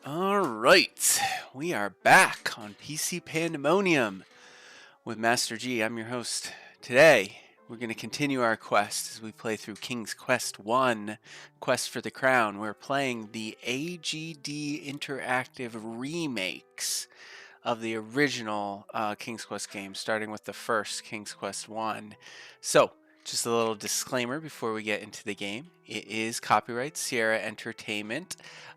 All right, we are back on PC Pandemonium with Master G. I'm your host. Today, we're going to continue our quest as we play through King's Quest 1, Quest for the Crown. We're playing the AGD Interactive remakes of the original King's Quest game, starting with the first King's Quest 1. So, just a little disclaimer before we get into the game. It is copyright Sierra Entertainment.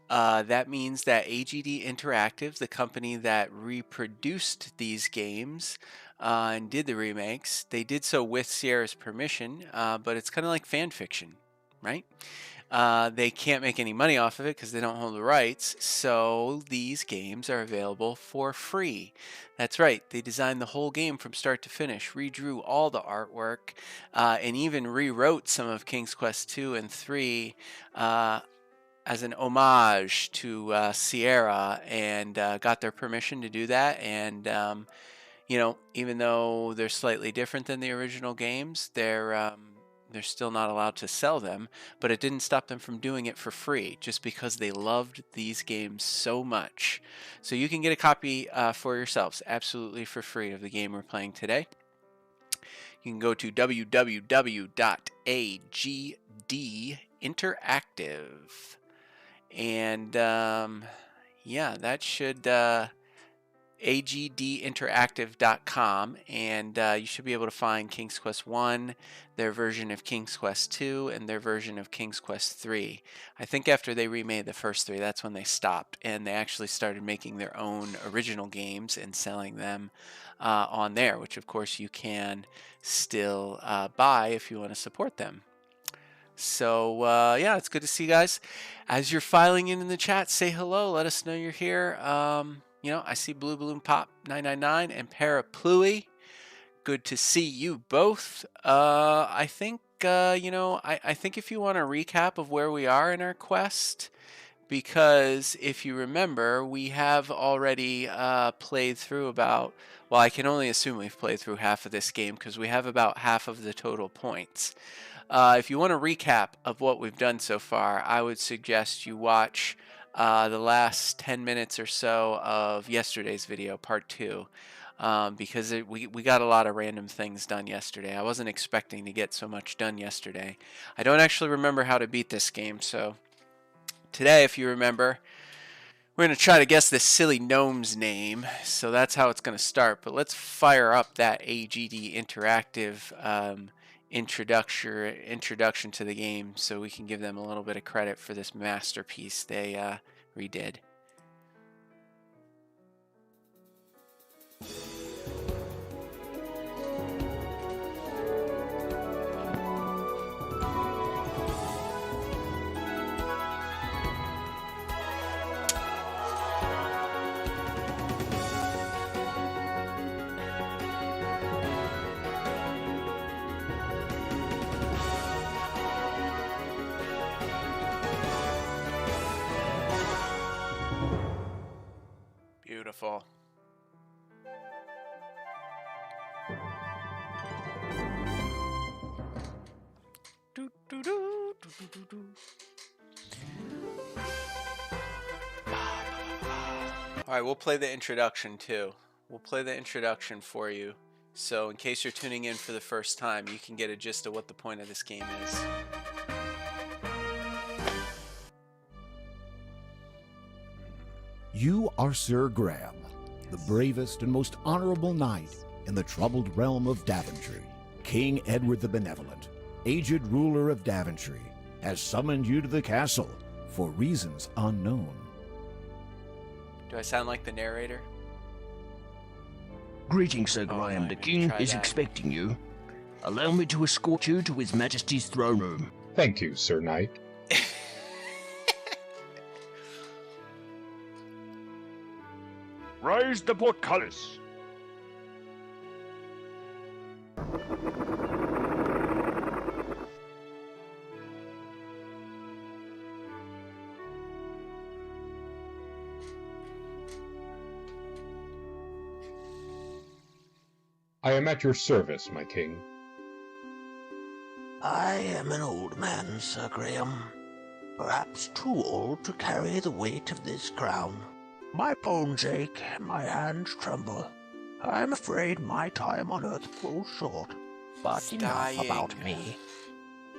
That means that AGD Interactive, the company that reproduced these games and did the remakes, they did so with Sierra's permission, but it's kind of like fan fiction, right? They can't make any money off of it because they don't hold the rights, so these games are available for free. That's right, they designed the whole game from start to finish, redrew all the artwork, and even rewrote some of King's Quest 2 and 3 as an homage to Sierra, and got their permission to do that. And you know, even though they're slightly different than the original games, they're still not allowed to sell them, but it didn't stop them from doing it for free just because they loved these games so much. So you can get a copy for yourselves absolutely for free of the game we're playing today. You can go to www.agdinteractive, and yeah, that should agdinteractive.com, and you should be able to find King's Quest 1, their version of King's Quest 2, and their version of King's Quest 3. I think after they remade the first three, that's when they stopped, and they actually started making their own original games and selling them on there, which of course you can still buy if you want to support them. So yeah, it's good to see you guys. As you're filing in the chat, say hello. Let us know you're here. You know, I see Blue Balloon Pop 999 and Parapluie. Good to see you both. I think you know, I think if you want a recap of where we are in our quest, because if you remember, we have already played through about, well, I can only assume we've played through half of this game because we have about half of the total points. If you want a recap of what we've done so far, I would suggest you watch the last 10 minutes or so of yesterday's video, part 2, because we got a lot of random things done yesterday. I wasn't expecting to get so much done yesterday. I don't actually remember how to beat this game, so today, if you remember, we're going to try to guess this silly gnome's name, so that's how it's going to start. But let's fire up that AGD Interactive introduction to the game so we can give them a little bit of credit for this masterpiece they redid. Beautiful. All right, we'll play the introduction too. We'll play the introduction for you. So in case you're tuning in for the first time, you can get a gist of what the point of this game is. You are Sir Graham, the bravest and most honorable knight in the troubled realm of Daventry. King Edward the Benevolent, aged ruler of Daventry, has summoned you to the castle for reasons unknown. Do I sound like the narrator? Greetings, Sir Graham. The King is expecting you. Allow me to escort you to His Majesty's throne room. Thank you, Sir Knight. Raise the portcullis. I am at your service, my king. I am an old man, Sir Graham. perhaps too old to carry the weight of this crown. My bones ache and my hands tremble. I'm afraid my time on Earth falls short. But He's enough dying. about me.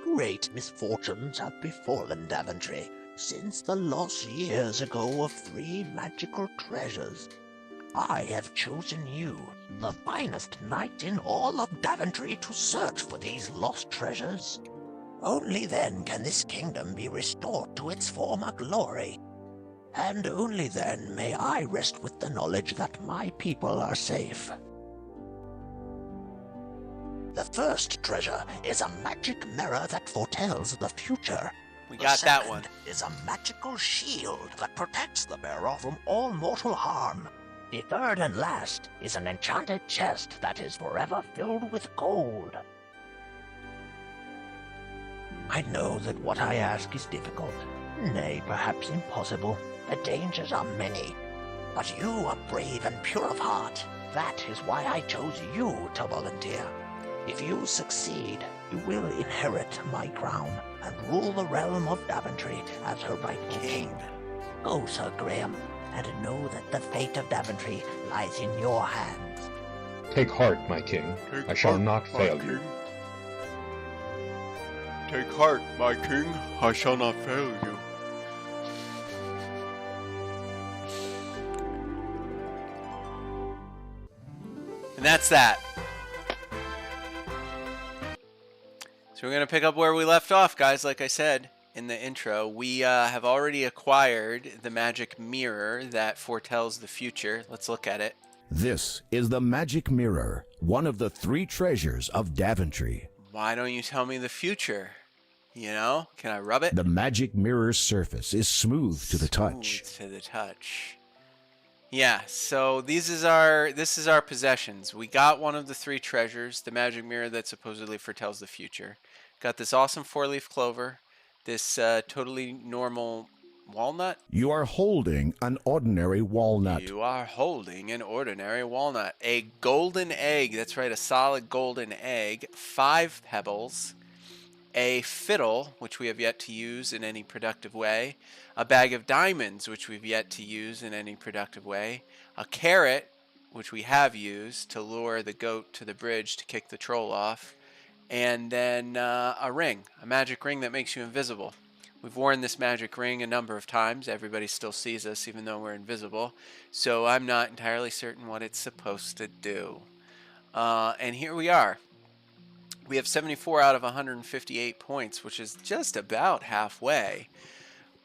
Great misfortunes have befallen Daventry since the loss years ago of 3 magical treasures. I have chosen you, the finest knight in all of Daventry, to search for these lost treasures. Only then can this kingdom be restored to its former glory. And only then may I rest with the knowledge that my people are safe. The first treasure is a magic mirror that foretells the future. We The got that second one. is a magical shield that protects the bearer from all mortal harm. The third and last is an enchanted chest that is forever filled with gold. I know that what I ask is difficult, nay, perhaps impossible. The dangers are many, but you are brave and pure of heart. That is why I chose you to volunteer. If you succeed, you will inherit my crown and rule the realm of Daventry as her rightful king. Go, Sir Graham, and know that the fate of Daventry lies in your hands. Take heart, my king. I shall not fail you. Take heart, my king. I shall not fail you. And that's that. So we're going to pick up where we left off, guys. Like I said in the intro, we have already acquired the magic mirror that foretells the future. Let's look at it. This is the magic mirror, one of the 3 treasures of Daventry. Why don't you tell me the future? You know, can I rub it? The magic mirror's surface is smooth to the touch. Smooth to the touch. Yeah, so this is our possessions. We got one of the 3 treasures, the magic mirror that supposedly foretells the future. Got this awesome 4-leaf clover, this totally normal walnut. You are holding an ordinary walnut. You are holding an ordinary walnut. A golden egg, that's right, a solid golden egg, 5 pebbles, a fiddle, which we have yet to use in any productive way, a bag of diamonds, which we've yet to use in any productive way, a carrot, which we have used to lure the goat to the bridge to kick the troll off, and then a ring, a magic ring that makes you invisible. We've worn this magic ring a number of times. Everybody still sees us even though we're invisible, so I'm not entirely certain what it's supposed to do. And here we are. We have 74 out of 158 points, which is just about halfway.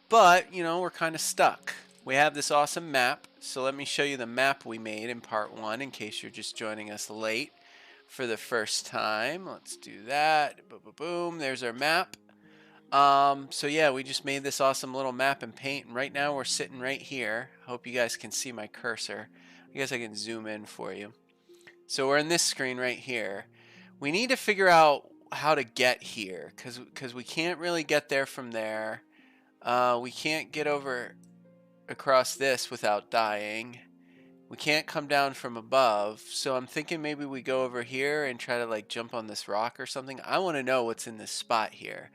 But, you know, we're kind of stuck. We have this awesome map, so let me show you the map we made in part 1 in case you're just joining us late for the first time. Let's do that. Boom, boom, boom. There's our map. So yeah, we just made this awesome little map in Paint, and right now we're sitting right here. I hope you guys can see my cursor. I guess I can zoom in for you. So we're in this screen right here. We need to figure out how to get here, because we can't really get there from there. We can't get over across this without dying. We can't come down from above, so I'm thinking maybe we go over here and try to like jump on this rock or something. I want to know what's in this spot here.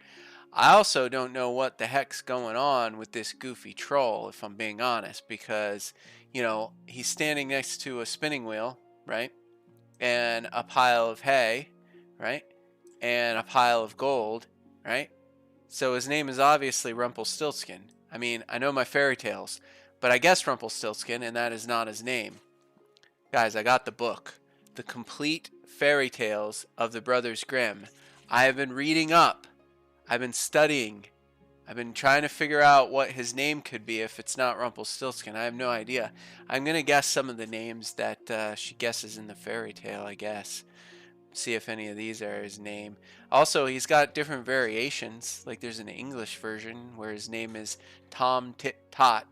I also don't know what the heck's going on with this goofy troll, if I'm being honest, because, you know, he's standing next to a spinning wheel, right? And a pile of hay, right? And a pile of gold, right? So his name is obviously Rumpelstiltskin. I mean, I know my fairy tales, but I guess Rumpelstiltskin, and that is not his name. Guys, I got the book. The Complete Fairy Tales of the Brothers Grimm. I have been reading up. I've been studying. I've been trying to figure out what his name could be if it's not Rumpelstiltskin. I have no idea. I'm going to guess some of the names that she guesses in the fairy tale, I guess. See if any of these are his name. Also, he's got different variations. Like there's an English version where his name is Tom Tit Tot.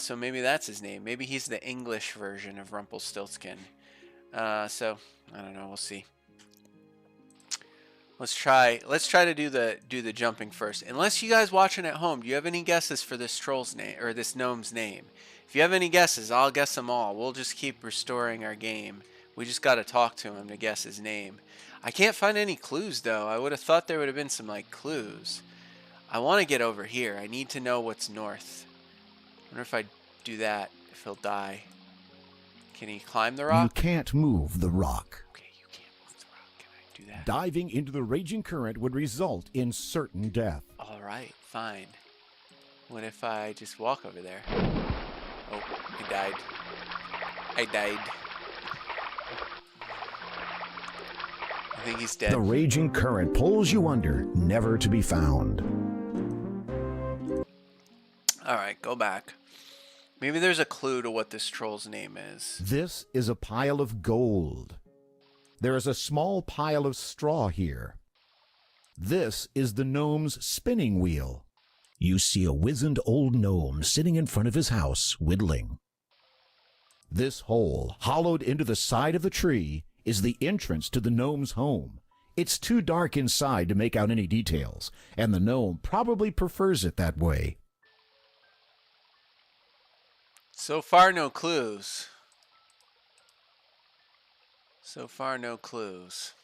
So maybe that's his name. Maybe he's the English version of Rumpelstiltskin. So I don't know. We'll see. Let's try to do the jumping first. Unless you guys watching at home, do you have any guesses for this troll's name or this gnome's name? If you have any guesses, I'll guess them all. We'll just keep restoring our game. We just got to talk to him to guess his name. I can't find any clues though. I would have thought there would have been some like clues. I want to get over here. I need to know what's north. I wonder if I do that, if he'll die. Can he climb the rock? You can't move the rock. Okay, you can't move the rock. Can I do that? Diving into the raging current would result in certain death. All right, fine. What if I just walk over there? Oh, I died. I died. I think he's dead. The raging current pulls you under, never to be found. All right, go back. Maybe there's a clue to what this troll's name is. This is a pile of gold. There is a small pile of straw here. This is the gnome's spinning wheel. You see a wizened old gnome sitting in front of his house, whittling. This hole, hollowed into the side of the tree, is the entrance to the gnome's home. It's too dark inside to make out any details, and the gnome probably prefers it that way. So far, no clues. So far, no clues.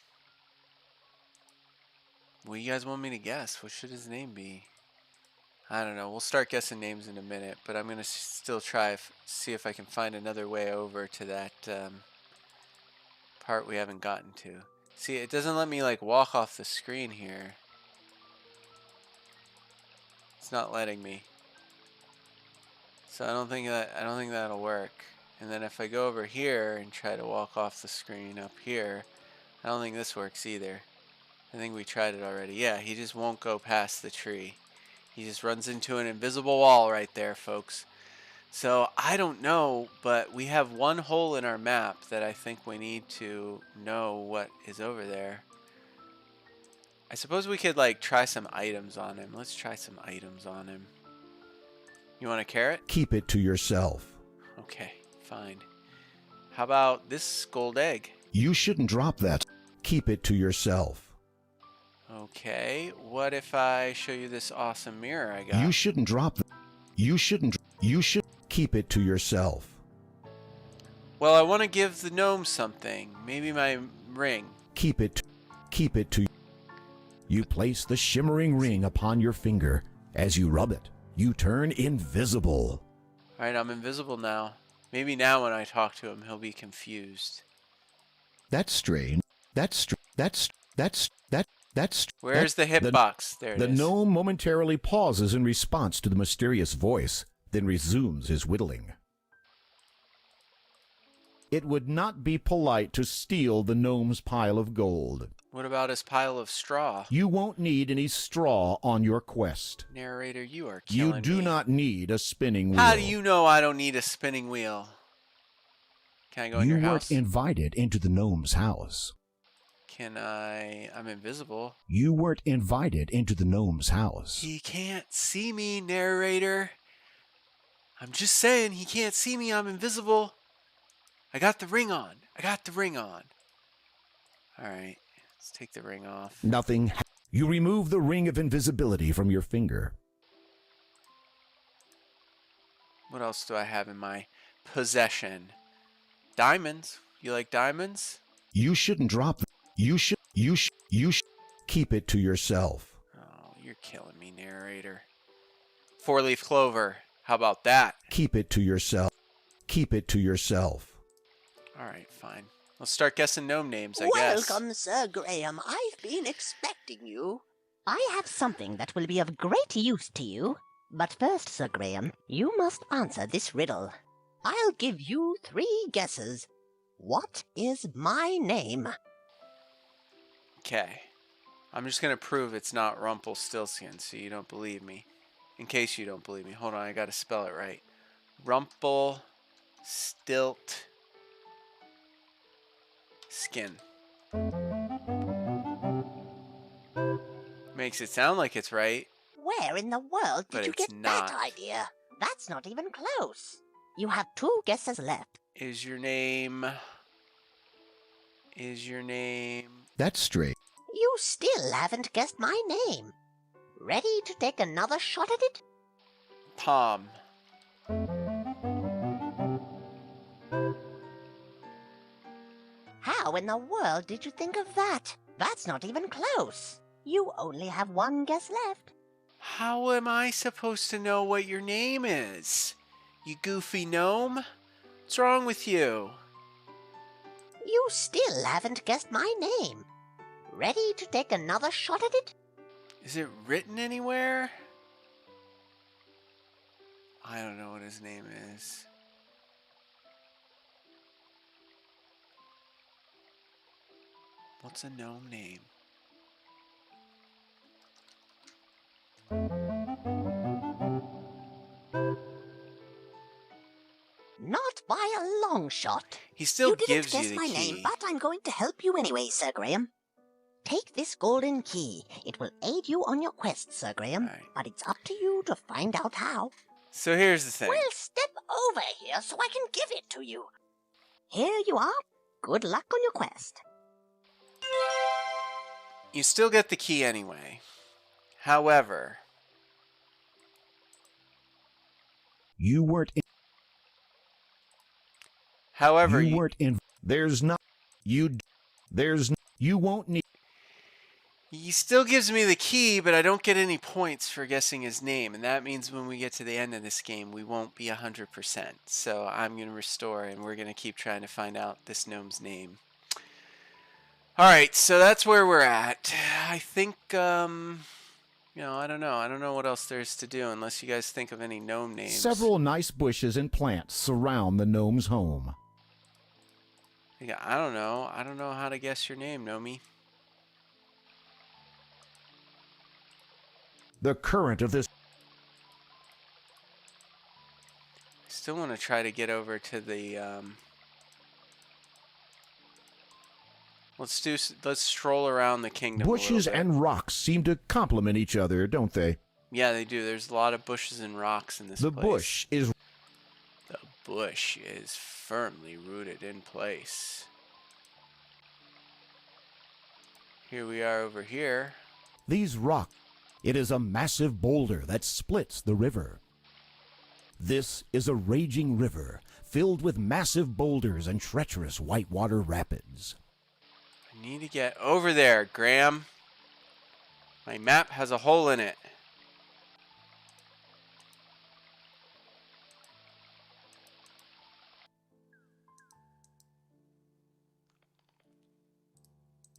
What do you guys want me to guess? What should his name be? I don't know. We'll start guessing names in a minute, but I'm going to still try see if I can find another way over to that part we haven't gotten to. See, it doesn't let me like walk off the screen here. It's not letting me. So I don't think that'll work. And then if I go over here and try to walk off the screen up here, I don't think this works either. I think we tried it already. Yeah, he just won't go past the tree. He just runs into an invisible wall right there, folks. So I don't know, but we have one hole in our map that I think we need to know what is over there. I suppose we could like try some items on him. Let's try some items on him. You want a carrot? Keep it to yourself. Okay, fine. How about this gold egg? You shouldn't drop that. Keep it to yourself. Okay, what if I show you this awesome mirror I got? You shouldn't drop that. You should keep it to yourself. Well, I want to give the gnome something. Maybe my ring. Keep it to. You place the shimmering ring upon your finger. As you rub it, you turn invisible. Alright, I'm invisible now. Maybe now when I talk to him, he'll be confused. That's strange. Where's the hitbox? There it is. The gnome momentarily pauses in response to the mysterious voice, then resumes his whittling. It would not be polite to steal the gnome's pile of gold. What about his pile of straw? You won't need any straw on your quest. Narrator, you are killing me. You do not need a spinning wheel. How do you know I don't need a spinning wheel? Can I go in your house? You weren't invited into the gnome's house. Can I... I'm invisible. You weren't invited into the gnome's house. He can't see me, narrator. I'm just saying, he can't see me. I'm invisible. I got the ring on. Alright, let's take the ring off. Nothing. You remove the ring of invisibility from your finger. What else do I have in my possession? Diamonds. You like diamonds? You shouldn't drop them. You should keep it to yourself. Oh, you're killing me, narrator. 4-leaf clover. How about that? Keep it to yourself. Alright, fine. Let's start guessing gnome names, I guess. Welcome, Sir Graham. I've been expecting you. I have something that will be of great use to you. But first, Sir Graham, you must answer this riddle. I'll give you 3 guesses. What is my name? Okay. I'm just going to prove it's not Rumpelstiltskin so you don't believe me. In case you don't believe me. Hold on, I got to spell it right. Rumpelstiltskin. Makes it sound like it's right. Where in the world But did you it's get not. that idea? That's not even close. You have 2 guesses left. Is your name... That's straight. You still haven't guessed my name. Ready to take another shot at it? Palm. How in the world did you think of that? That's not even close. You only have 1 guess left. How am I supposed to know what your name is? You goofy gnome? What's wrong with you? You still haven't guessed my name. Ready to take another shot at it? Is it written anywhere? I don't know what his name is. What's a gnome name? Not by a long shot. He still You didn't gives you guess the my key. name, but I'm going to help you anyway, Sir Graham. Take this golden key. It will aid you on your quest, Sir Graham. Right. But it's up to you to find out how. So here's the thing. Well, step over here so I can give it to you. Here you are. Good luck on your quest. You still get the key anyway. However, You weren't in. however, You weren't in. There's not. You. There's. You won't need. he still gives me the key, but I don't get any points for guessing his name, and that means when we get to the end of this game, we won't be 100%. So I'm going to restore, and we're going to keep trying to find out this gnome's name. Alright, so that's where we're at. I think, you know, I don't know. I don't know what else there's to do unless you guys think of any gnome names. Several nice bushes and plants surround the gnome's home. Yeah, I don't know. I don't know how to guess your name, Nomi. The current of this. Still want to try to get over to the, let's stroll around the kingdom a Bushes little bit. and rocks seem to complement each other, don't they? Yeah, they do. There's a lot of bushes and rocks in this The place. bush is. The bush is firmly rooted in place. Here we are over here. These rocks. It is a massive boulder that splits the river. This is a raging river filled with massive boulders and treacherous whitewater rapids. I need to get over there, Graham. My map has a hole in it.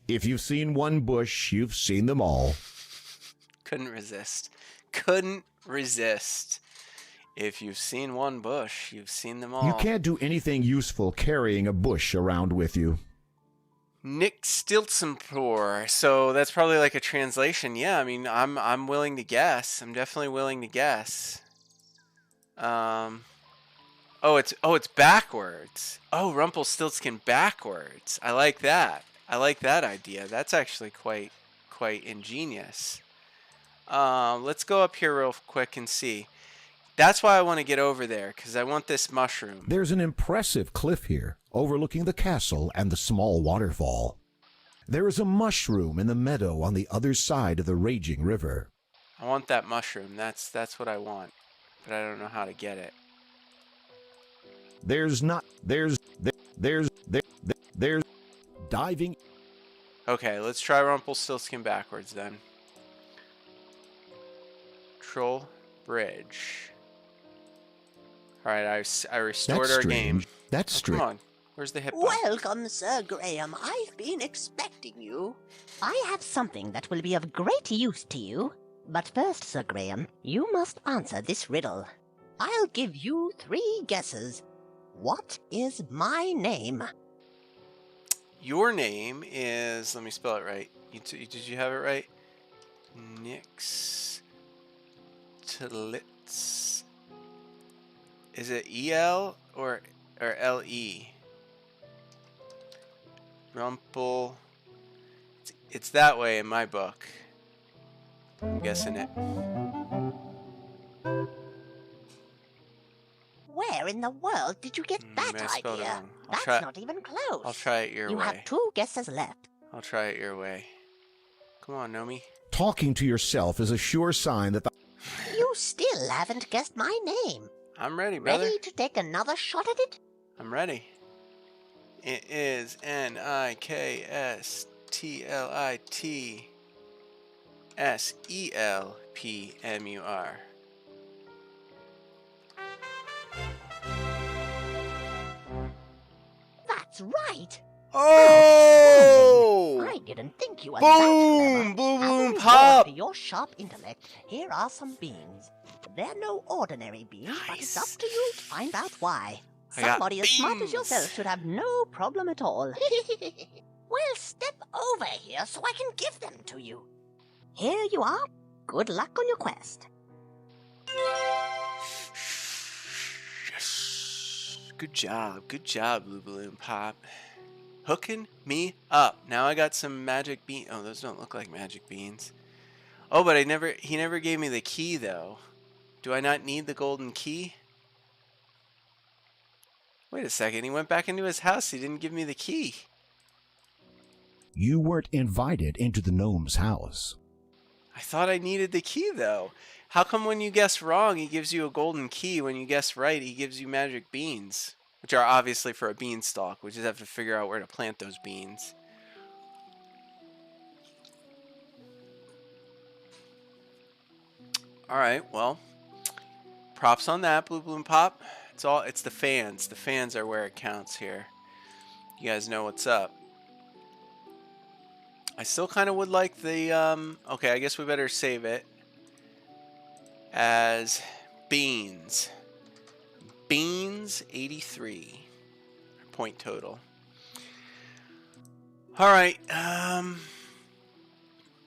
If you've seen one bush, you've seen them all. Couldn't resist. Couldn't resist. If you've seen one bush, you've seen them all. You can't do anything useful carrying a bush around with you. Nick Stiltsenpoor. So that's probably like a translation. Yeah, I mean, I'm willing to guess. I'm definitely willing to guess. Oh, it's backwards. Oh, Rumpelstiltskin backwards. I like that. I like that idea. That's actually quite ingenious. Let's go up here real quick and see. That's why I want to get over there, because I want this mushroom. There's an impressive cliff here, overlooking the castle and the small waterfall. There is a mushroom in the meadow on the other side of the raging river. I want that mushroom. That's what I want, but I don't know how to get it. There's diving. Okay, let's try Rumpelstiltskin backwards then. Troll Bridge. Alright, I restored That's our strange. game. That's Oh, strange. come on. Where's the hippo? Welcome, Sir Graham. I've been expecting you. I have something that will be of great use to you. But first, Sir Graham, you must answer this riddle. I'll give you 3 guesses. What is my name? Your name is... Let me spell it right. Did you have it right? Nix... Tlitz... Is it E-L or L-E? Rumpel... It's that way in my book. I'm guessing it. Where in the world did you get that I spelled it idea? wrong. That's not even close. I'll try it your You way. have 2 guesses left. I'll try it your way. Come on, Nomi. Talking to yourself is a sure sign that the You still haven't guessed my name. I'm ready, brother. Ready to take another shot at it? I'm ready. It is Nikstlitz. Selpmur. That's right. Oh! I didn't think you were Boom! that clever. Boom, As a boom, reward pop! for your sharp intellect, here are some beans. They're no ordinary beans, but it's up Nice. to you to find out why. I got Somebody as smart as beans. yourself should have no problem at all. Well, step over here so I can give them to you. Here you are. Good luck on your quest. Yes. Good job, Blue Balloon Pop. Hooking me up. Now I got some magic bean. Oh, those don't look like magic beans. Oh, but he never gave me the key though. Do I not need the golden key? Wait a second, he went back into his house. He didn't give me the key. You weren't invited into the gnome's house. I thought I needed the key though. How come when you guess wrong, he gives you a golden key? When you guess right, he gives you magic beans, which are obviously for a beanstalk. We just have to figure out where to plant those beans. All right, well, props on that, Blue Balloon Pop. It's the fans. The fans are where it counts here. You guys know what's up. I still kind of would like the, okay, I guess we better save it as beans. Beans 83 point total. All right,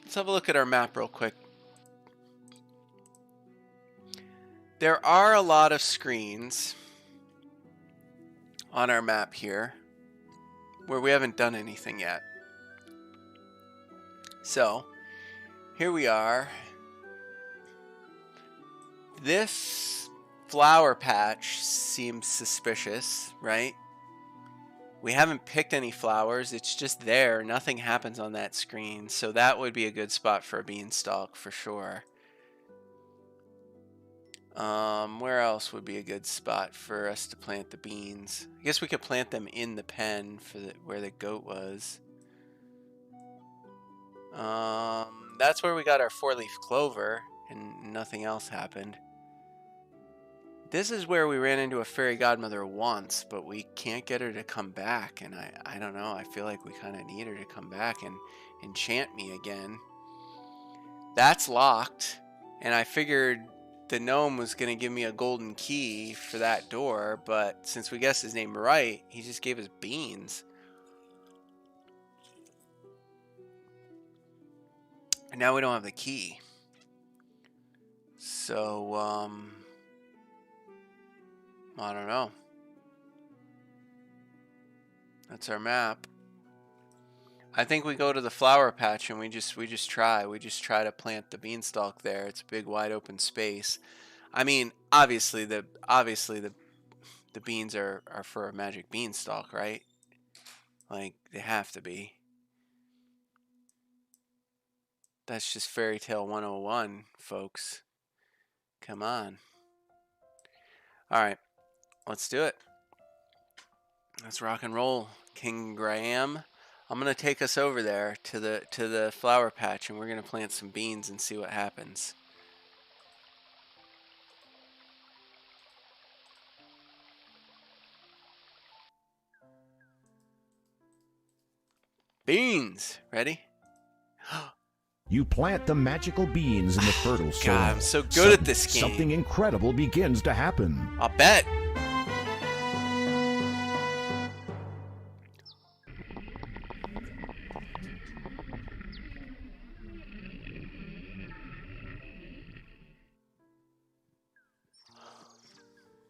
let's have a look at our map real quick. There are a lot of screens on our map here where we haven't done anything yet. So, here we are. This flower patch seems suspicious, right? We haven't picked any flowers. It's just there. Nothing happens on that screen. So that would be a good spot for a beanstalk for sure. Where else would be a good spot for us to plant the beans? I guess we could plant them in the pen for where the goat was. That's where we got our 4-leaf clover, and nothing else happened. This is where we ran into a fairy godmother once, but we can't get her to come back, and I don't know, I feel like we kind of need her to come back and enchant me again. That's locked, and I figured the gnome was going to give me a golden key for that door, but since we guessed his name right, he just gave us beans. And now we don't have the key. So, I don't know. That's our map. I think we go to the flower patch and we just try to plant the beanstalk there. It's a big wide open space. I mean, obviously the beans are for a magic beanstalk, right? Like they have to be. That's just Fairy Tale 101, folks. Come on. All right, let's do it. Let's rock and roll, King Graham. I'm gonna take us over there to the flower patch, and we're gonna plant some beans and see what happens. Beans, ready? You plant the magical beans in the fertile soil. God, I'm so good at this game. Something incredible begins to happen. I'll bet.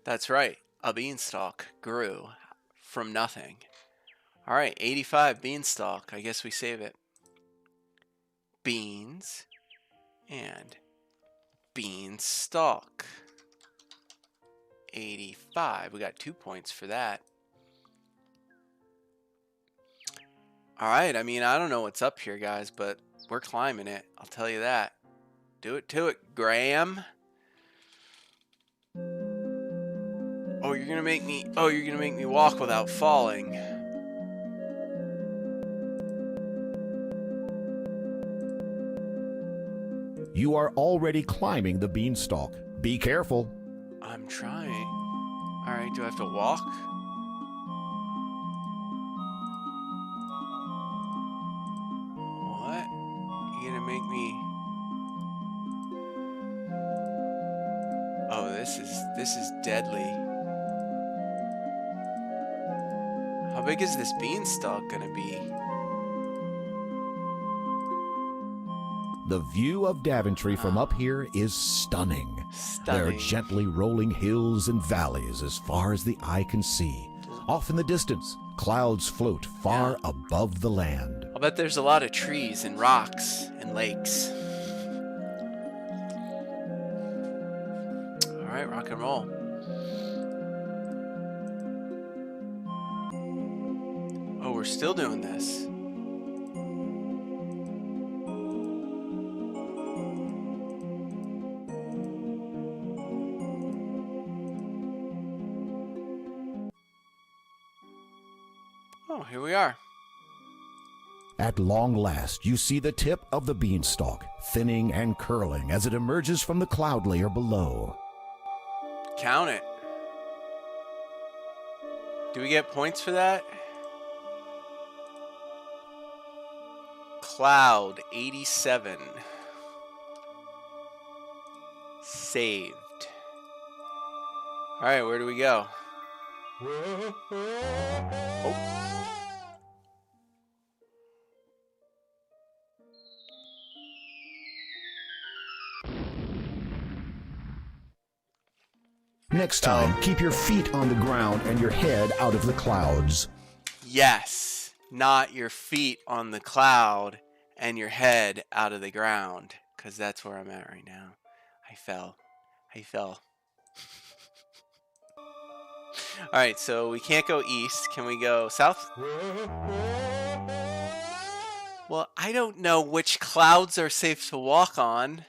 That's right. A beanstalk grew from nothing. All right, 85 beanstalk. I guess we save it. Beans and beanstalk. 85. We got 2 points for that. All right, I mean, I don't know what's up here, guys, but we're climbing it. I'll tell you that. Do it to it, Graham. Oh, you're gonna make me walk without falling. You are already climbing the beanstalk. Be careful. I'm trying. Alright, do I have to walk? What? You gonna make me... Oh, this is deadly. How big is this beanstalk gonna be? The view of Daventry from up here is stunning. There are gently rolling hills and valleys as far as the eye can see. Off in the distance, clouds float far above the land. I'll bet there's a lot of trees and rocks and lakes. Alright, rock and roll. Oh, we're still doing this. Oh, here we are. At long last, you see the tip of the beanstalk, thinning and curling as it emerges from the cloud layer below. Count it. Do we get points for that? Cloud 87. Saved. Alright, where do we go? Oh. Next time, keep your feet on the ground and your head out of the clouds. Yes, not your feet on the cloud and your head out of the ground, because that's where I'm at right now. I fell. Alright, so we can't go east. Can we go south? Well, I don't know which clouds are safe to walk on.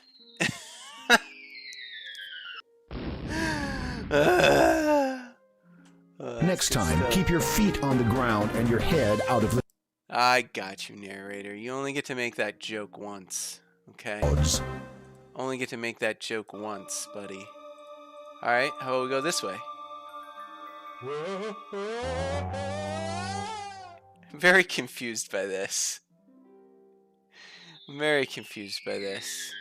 Next time, keep your feet on the ground and your head out of the I got you, narrator. You only get to make that joke once, okay? clouds. Only get to make that joke once, buddy. Alright, how about we go this way? I'm very confused by this. I'm very confused by this.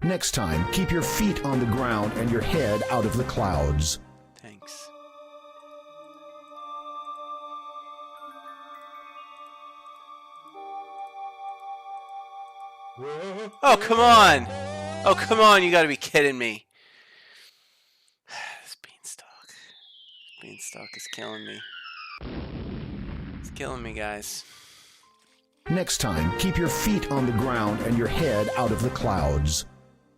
Next time, keep your feet on the ground and your head out of the clouds. Thanks. Oh, come on! Oh, come on, you gotta be kidding me. This beanstalk. Beanstalk is killing me. It's killing me, guys. Next time, keep your feet on the ground and your head out of the clouds.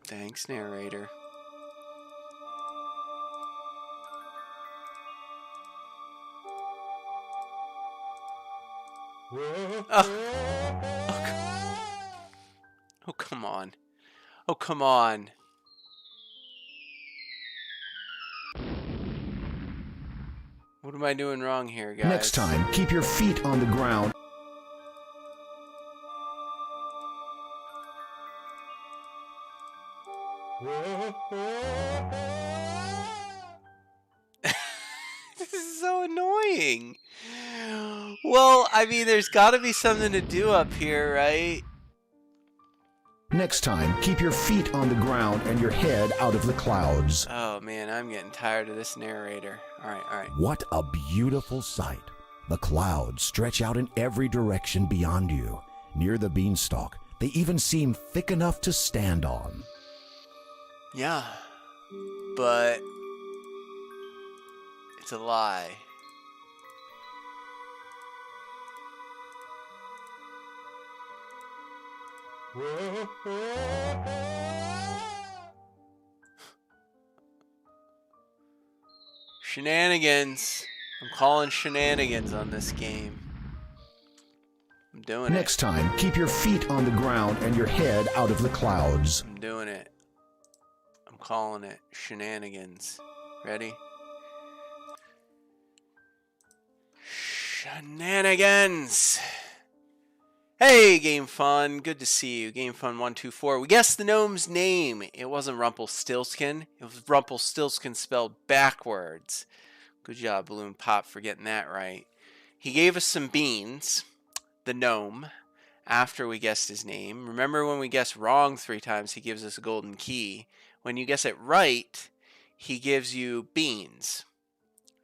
Thanks, narrator. Oh, come on. Oh, come on. What am I doing wrong here, guys? Next time, keep your feet on the ground. This is so annoying. Well, I mean, there's got to be something to do up here, right? Next time, keep your feet on the ground and your head out of the clouds. Oh, man, I'm getting tired of this narrator. All right. What a beautiful sight. The clouds stretch out in every direction beyond you. Near the beanstalk, they even seem thick enough to stand on. Yeah, but it's a lie. Shenanigans. I'm calling shenanigans on this game. I'm doing it. Next time, keep your feet on the ground and your head out of the clouds. I'm doing it. I'm calling it shenanigans. Ready? Shenanigans! Hey, Game Fun. Good to see you. Game Fun 124. We guessed the gnome's name. It wasn't Rumpelstiltskin. It was Rumpelstiltskin spelled backwards. Good job, Balloon Pop, for getting that right. He gave us some beans, the gnome, after we guessed his name. Remember when we guessed wrong 3 times, he gives us a golden key. When you guess it right, he gives you beans.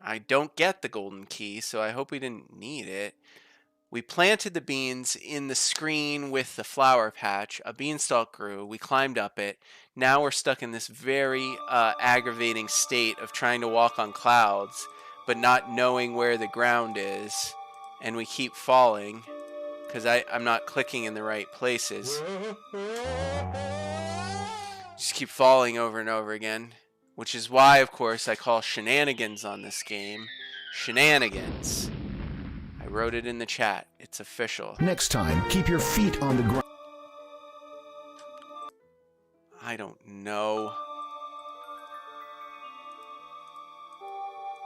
I don't get the golden key, so I hope we didn't need it. We planted the beans in the screen with the flower patch. A beanstalk grew. We climbed up it. Now we're stuck in this very aggravating state of trying to walk on clouds, but not knowing where the ground is. And we keep falling because I'm not clicking in the right places. Just keep falling over and over again. Which is why, of course, I call shenanigans on this game shenanigans. I wrote it in the chat. It's official. Next time, keep your feet on the ground. I don't know.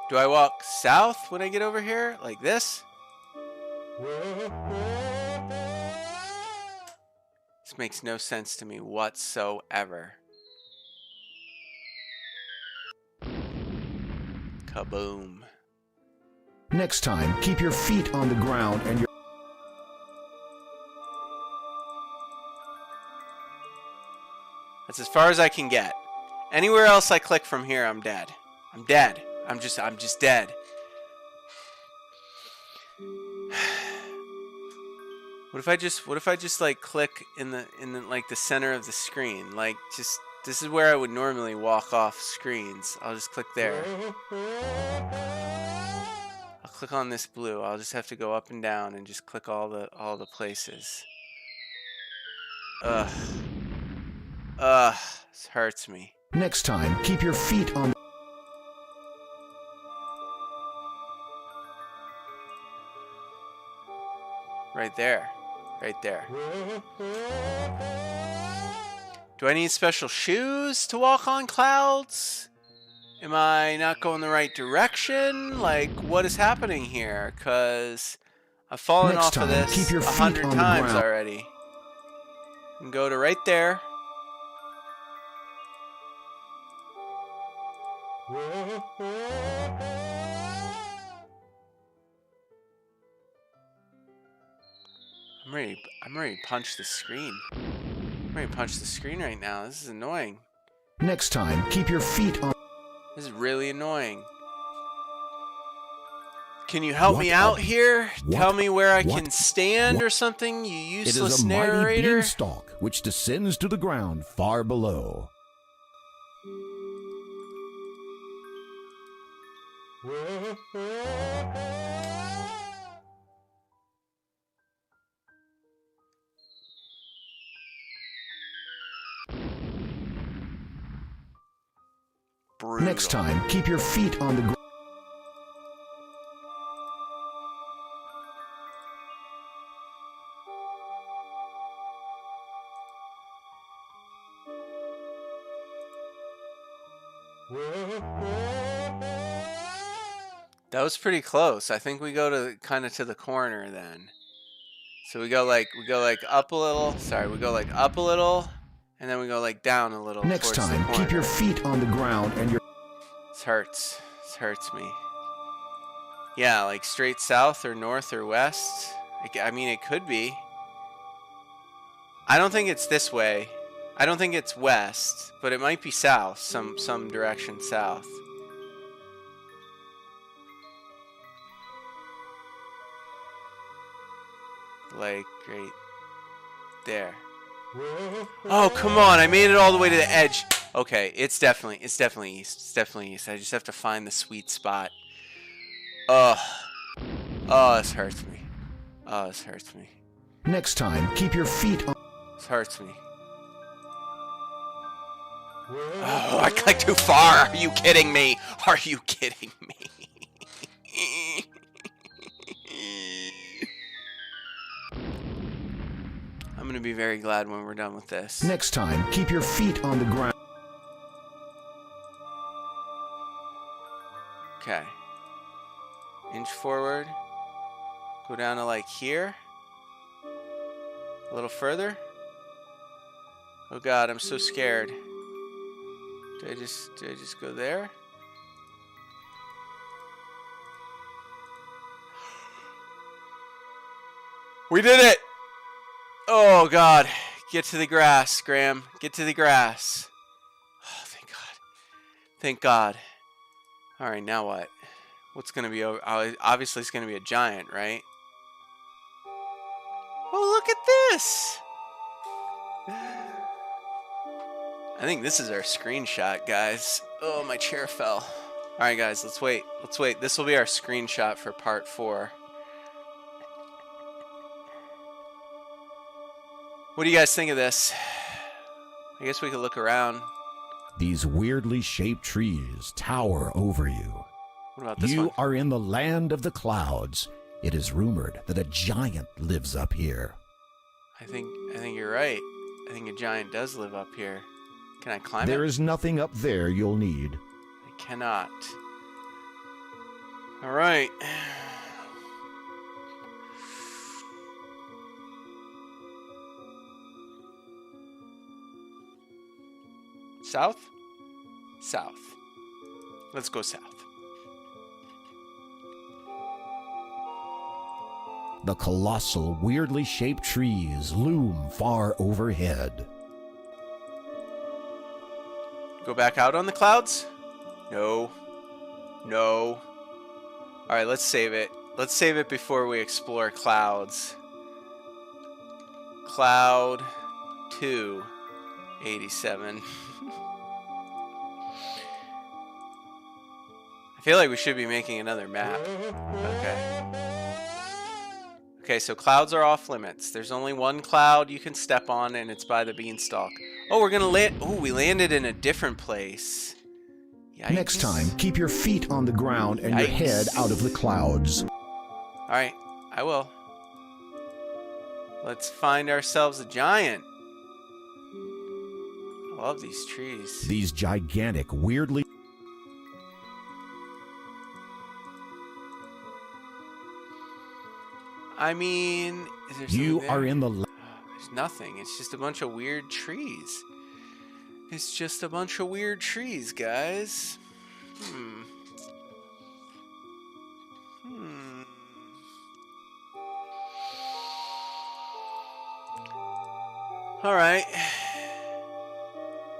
Do I walk south when I get over here? Like this? This makes no sense to me whatsoever. Kaboom. Next time, keep your feet on the ground and your... That's as far as I can get. Anywhere else I click from here, I'm dead. I'm dead. I'm just dead. What if I just like click in the like the center of the screen? Like just this is where I would normally walk off screens. I'll just click there. I'll click on this blue. I'll just have to go up and down and just click all the places. Ugh. This hurts me. Next time, keep your feet on... Right there. Right there. Do I need special shoes to walk on clouds? Am I not going the right direction? Like, what is happening here? Because I've fallen off of this 100 times already. And go to right there. I'm ready to punch the screen. I'm ready to punch the screen right now. This is annoying. Next time, keep your feet on... This is really annoying. Can you help me out here? Tell me where I can stand or something, you useless narrator? It is a mighty beanstalk which descends to the ground far below. Brutal. Next time, keep your feet on the ground. That was pretty close. I think we go to kind of to the corner then. So we go like up a little. Sorry, we go like up a little, and then we go like down a little. Next time, keep your feet on the ground and your... This hurts. This hurts me. Yeah, like straight south or north or west. I mean, it could be. I don't think it's this way. I don't think it's west, but it might be south, some direction south. Like right there. Oh, come on. I made it all the way to the edge. Okay, it's definitely east. It's definitely east. I just have to find the sweet spot. Ugh. Oh, this hurts me. Oh, this hurts me. Next time, keep your feet on... This hurts me. Oh, I clicked too far. Are you kidding me? Are you kidding me? I'm going to be very glad when we're done with this. Next time, keep your feet on the ground. Okay. Inch forward. Go down to like here. A little further? Oh god, I'm so scared. Did I just go there? We did it! Oh god. Get to the grass, Graham. Get to the grass. Oh, thank god. Thank god. Alright, now what? What's gonna be over? Obviously it's gonna be a giant, right? Oh, look at this! I think this is our screenshot, guys. Oh, my chair fell. Alright, guys, let's wait. Let's wait. This will be our screenshot for part 4. What do you guys think of this? I guess we could look around. These weirdly shaped trees tower over you. What about this You one? are in the land of the clouds. It is rumored that a giant lives up here. I think you're right. I think a giant does live up here. Can I climb There it? is nothing up there you'll need. I cannot. Alright. South? South. Let's go south. The colossal, weirdly shaped trees loom far overhead. Go back out on the clouds? No. No. Alright, let's save it. Let's save it before we explore clouds. Cloud 2. 87. I feel like we should be making another map. Okay. Okay, so clouds are off limits. There's only one cloud you can step on, and it's by the beanstalk. Oh, we're gonna land. Oh, we landed in a different place. Yikes. Next time, keep your feet on the ground and your Yikes. head out of the clouds. Alright, I will. Let's find ourselves a giant. I love these trees. These gigantic, weirdly... I mean, is there You something are there? in the... There's nothing. It's just a bunch of weird trees. It's just a bunch of weird trees, guys. Alright.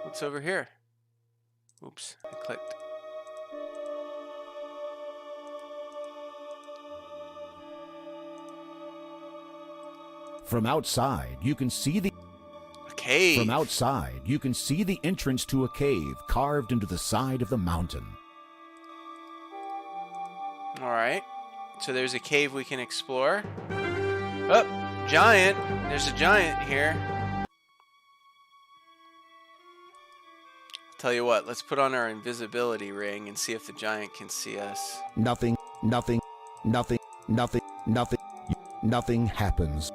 What's over here? Oops, I clicked. From outside, you can see the... A cave. From outside, you can see the entrance to a cave carved into the side of the mountain. Alright. So there's a cave we can explore. Oh, giant. There's a giant here. Tell you what, let's put on our invisibility ring and see if the giant can see us. Nothing, nothing, nothing, nothing, nothing, nothing happens.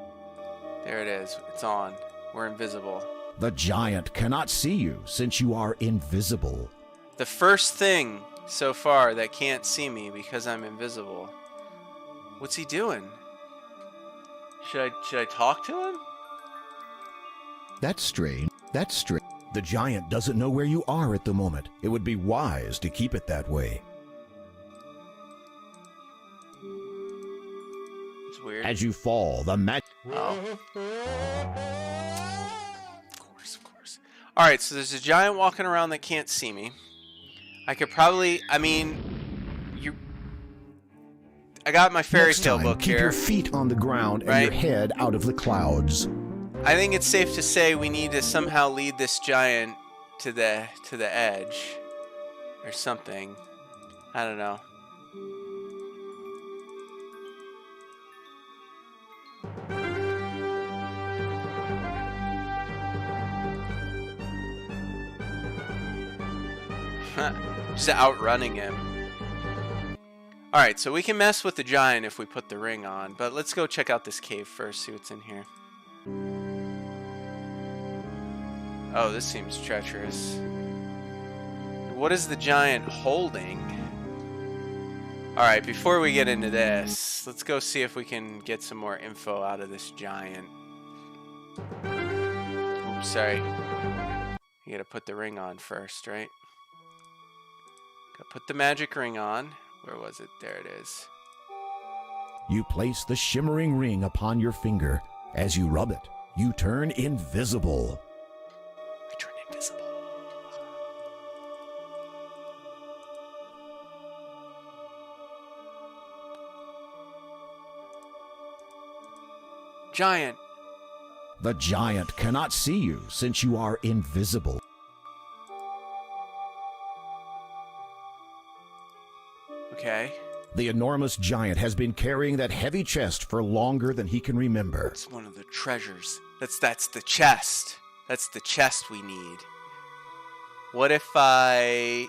There it is. It's on. We're invisible. The giant cannot see you since you are invisible. The first thing so far that can't see me because I'm invisible. What's he doing? Should I talk to him? That's strange. That's strange. The giant doesn't know where you are at the moment. It would be wise to keep it that way. It's weird. As you fall, the magic... Oh. Of course. Alright, so there's a giant walking around that can't see me. I could probably, I got my fairy tale book keep here. your feet on the ground and your head out of the clouds. I think it's safe to say we need to somehow lead this giant to the edge. Or something. I don't know. Just outrunning him. Alright, so we can mess with the giant if we put the ring on, but let's go check out this cave first, see what's in here. Oh, this seems treacherous. What is the giant holding? Alright, before we get into this, let's go see if we can get some more info out of this giant. Oops, sorry. You gotta put the ring on first, right? Gotta put the magic ring on. Where was it? There it is. You place the shimmering ring upon your finger. As you rub it, you turn invisible. I turn invisible. Giant. The giant cannot see you since you are invisible. Okay. The enormous giant has been carrying that heavy chest for longer than he can remember. It's one of the treasures. That's the chest. That's the chest we need. What if I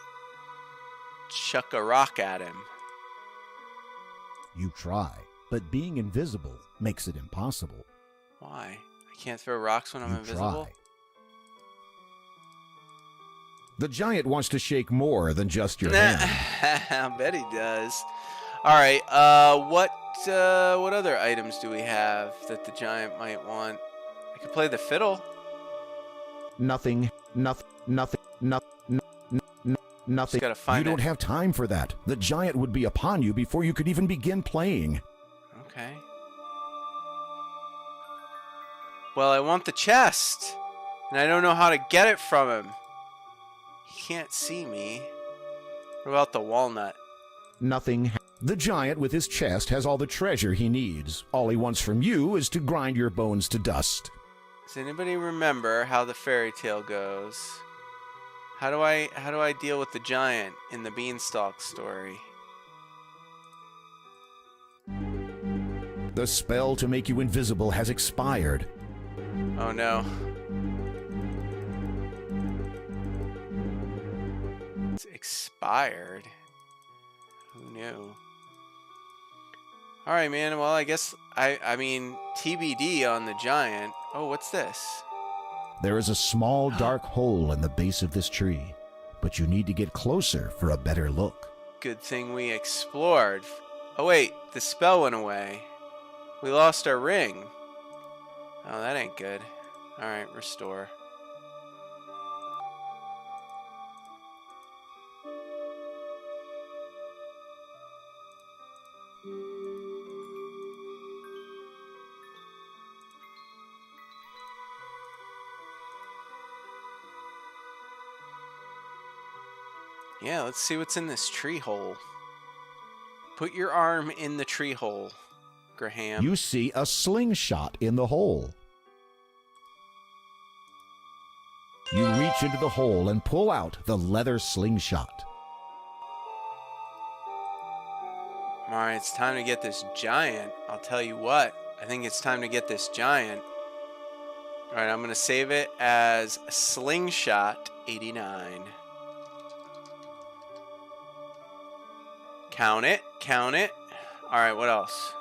chuck a rock at him? You try, but being invisible makes it impossible. Why? I can't throw rocks when I'm You invisible? try. The giant wants to shake more than just your hand. I bet he does. All right. What other items do we have that the giant might want? I could play the fiddle. Nothing. Just gotta find You don't it. have time for that. The giant would be upon you before you could even begin playing. Okay. Well, I want the chest, and I don't know how to get it from him. He can't see me. What about the walnut? Nothing. The giant with his chest has all the treasure he needs. All he wants from you is to grind your bones to dust. Does anybody remember how the fairy tale goes? How do I deal with the giant in the beanstalk story? The spell to make you invisible has expired. Oh no. It's expired. Who knew? Alright, man. Well, I guess I mean TBD on the giant. Oh, what's this? There is a small dark hole in the base of this tree, but you need to get closer for a better look. Good thing we explored. Oh wait, the spell went away. We lost our ring. Oh, that ain't good. Alright, restore. Yeah, let's see what's in this tree hole. Put your arm in the tree hole, Graham. You see a slingshot in the hole. You reach into the hole and pull out the leather slingshot. Alright, it's time to get this giant. I'll tell you what. I think it's time to get this giant. Alright, I'm going to save it as Slingshot 89. Count it. Count it. Alright, what else?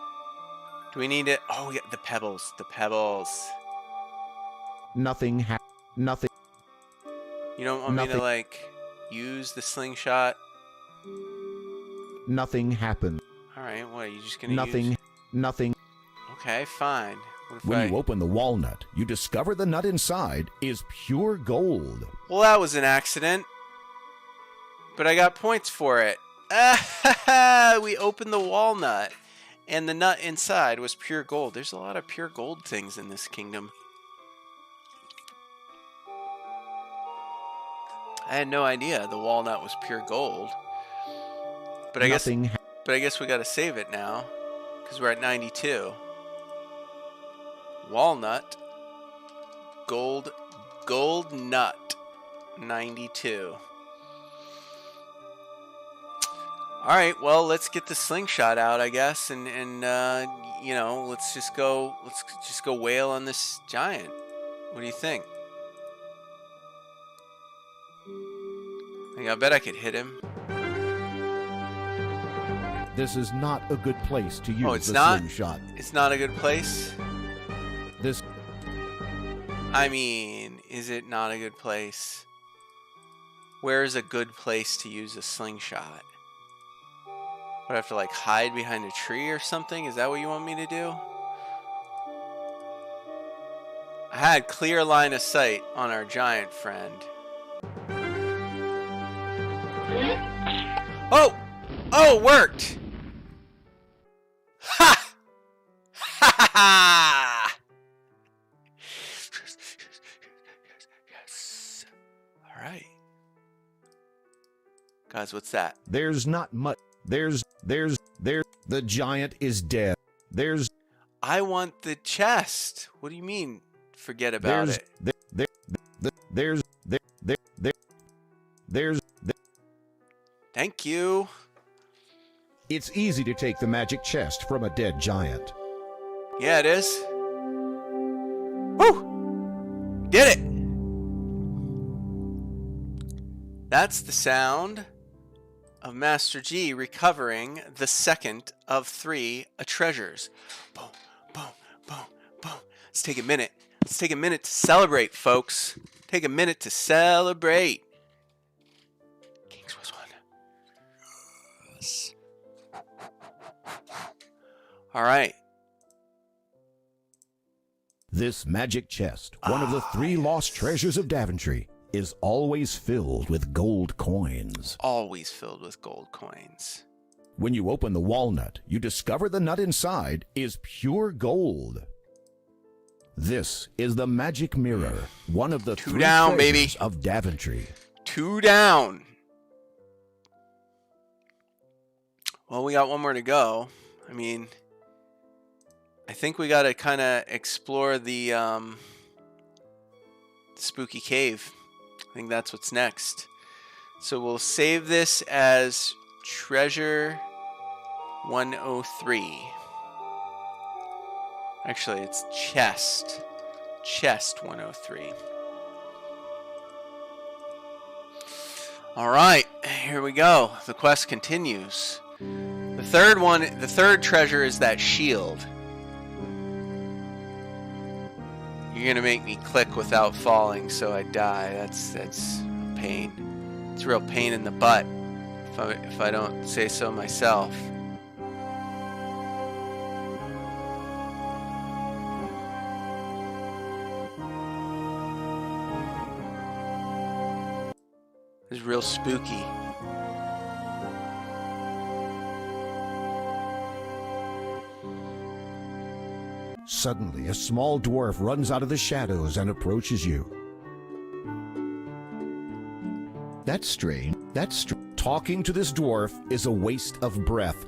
Do we need it? Oh, yeah, the pebbles. The pebbles. Nothing. You don't want me to, Nothing. like, use the slingshot? Nothing happened. Alright, what, are you just gonna Nothing. use... Nothing. Okay, fine. What if When you open the walnut, you discover the nut inside is pure gold. Well, that was an accident. But I got points for it. We opened the walnut, and the nut inside was pure gold. There's a lot of pure gold things in this kingdom. I had no idea the walnut was pure gold. But I guess we gotta save it now, because we're at 92. Walnut, gold nut, 92. All right, well, let's get the slingshot out, I guess, and you know, let's just go wail on this giant. What do you think? I bet I could hit him. This is not a good place to use it's the not? slingshot. It's not a good place. This I mean, is it not a good place? Where is a good place to use a slingshot? Would I have to, like, hide behind a tree or something? Is that what you want me to do? I had clear line of sight on our giant friend. Oh! Oh, it worked! Ha! Ha ha ha! Yes. Alright. Guys, what's that? There's not much. There's. The giant is dead. I want the chest. What do you mean? Forget about it. Thank you. It's easy to take the magic chest from a dead giant. Yeah, it is. Woo! Did it! That's the sound of Master G recovering the second of 3 treasures. Boom, boom, boom, boom. Let's take a minute. Let's take a minute to celebrate, folks. Take a minute to celebrate. King's was one. Yes. All right. This magic chest, one of the 3 lost treasures of Daventry, is always filled with gold coins. Always filled with gold coins. When you open the walnut, you discover the nut inside is pure gold. This is the magic mirror, one of the 2 3 down, treasures baby. of Daventry. 2 down. Well, we got 1 more to go. I mean, I think we got to kind of explore the spooky cave. I think that's what's next. So we'll save this as treasure 103. Actually, it's chest. Chest 103. Alright, here we go. The quest continues. The third treasure is that shield. You're gonna make me click without falling so I die. That's a pain. It's a real pain in the butt if I don't say so myself. It's real spooky. Suddenly, a small dwarf runs out of the shadows and approaches you. That's strange. Talking to this dwarf is a waste of breath.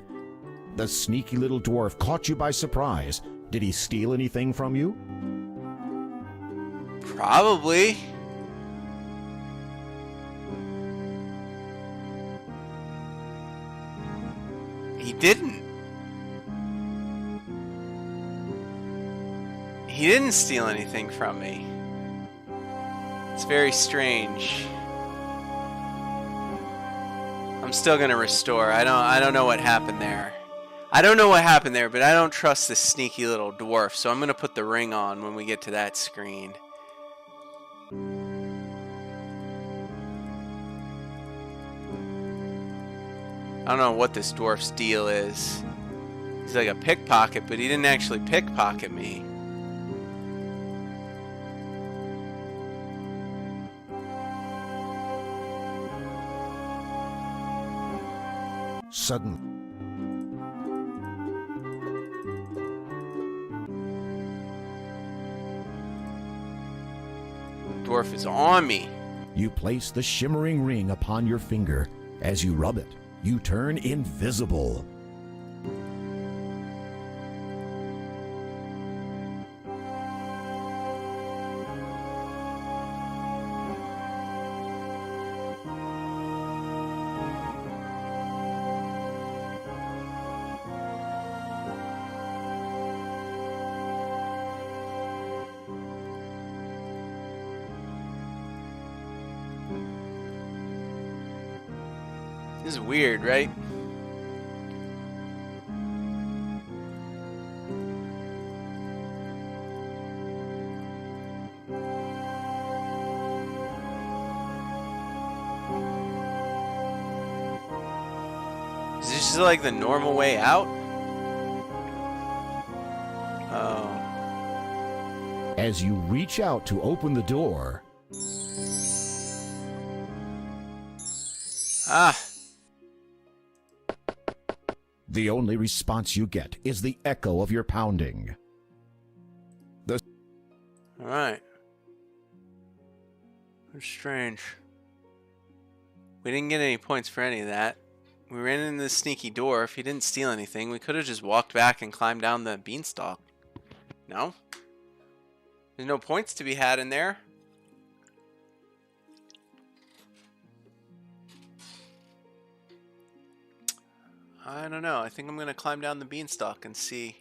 The sneaky little dwarf caught you by surprise. Did he steal anything from you? Probably. He didn't. He didn't steal anything from me. It's very strange. I'm still gonna restore. I don't know what happened there. I don't know what happened there, but I don't trust this sneaky little dwarf, so I'm gonna put the ring on when we get to that screen. I don't know what this dwarf's deal is. He's like a pickpocket, but he didn't actually pickpocket me. Suddenly, Dwarf is on me. you place the shimmering ring upon your finger. As you rub it, you turn invisible. This is weird, right? Is this just like the normal way out? Oh. As you reach out to open the door, Ah! the only response you get is the echo of your pounding. Alright. That's strange. We didn't get any points for any of that. We ran into the sneaky door. If he didn't steal anything, we could have just walked back and climbed down the beanstalk. No? There's no points to be had in there. I don't know. I think I'm going to climb down the beanstalk and see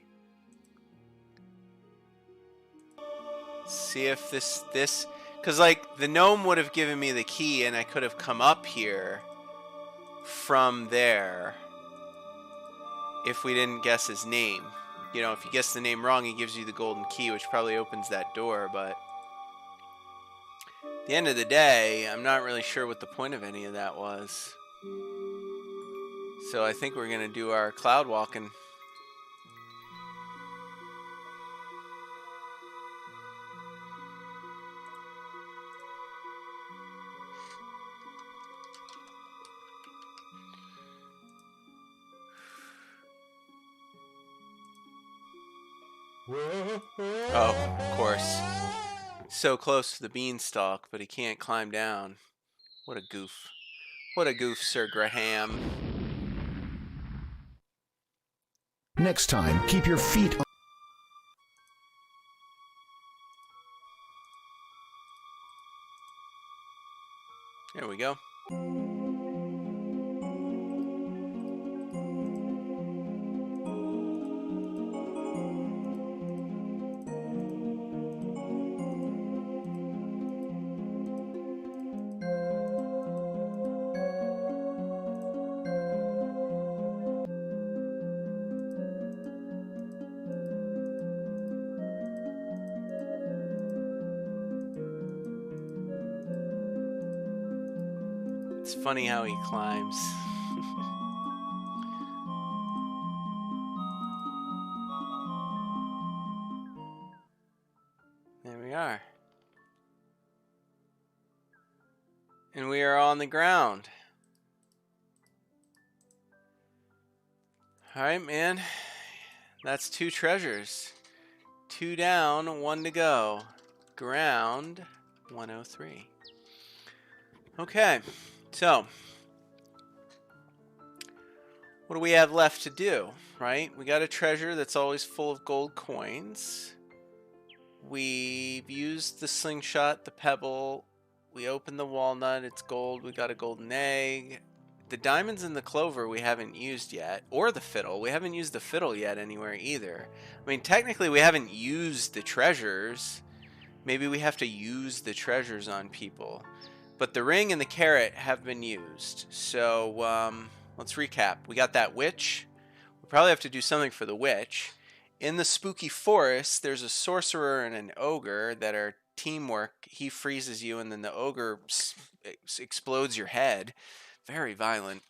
if this because like the gnome would have given me the key and I could have come up here from there if we didn't guess his name. You know, if you guess the name wrong, he gives you the golden key, which probably opens that door, but at the end of the day, I'm not really sure what the point of any of that was. So I think we're going to do our cloud walking. Oh, of course. So close to the beanstalk, but he can't climb down. What a goof. What a goof, Sir Graham. Next time, keep your feet on. There we go. It's funny how he climbs. There we are. And we are on the ground. Alright, man. That's 2 treasures. 2 down, 1 to go. Ground 103. Okay. So, what do we have left to do, right? We got a treasure that's always full of gold coins. We've used the slingshot, the pebble. We opened the walnut, it's gold. We got a golden egg. The diamonds and the clover we haven't used yet. Or the fiddle. We haven't used the fiddle yet anywhere either. I mean, technically we haven't used the treasures. Maybe we have to use the treasures on people. But the ring and the carrot have been used. So, let's recap. We got that witch. We probably have to do something for the witch. In the spooky forest, there's a sorcerer and an ogre that are teamwork. He freezes you, and then the ogre explodes your head. Very violent.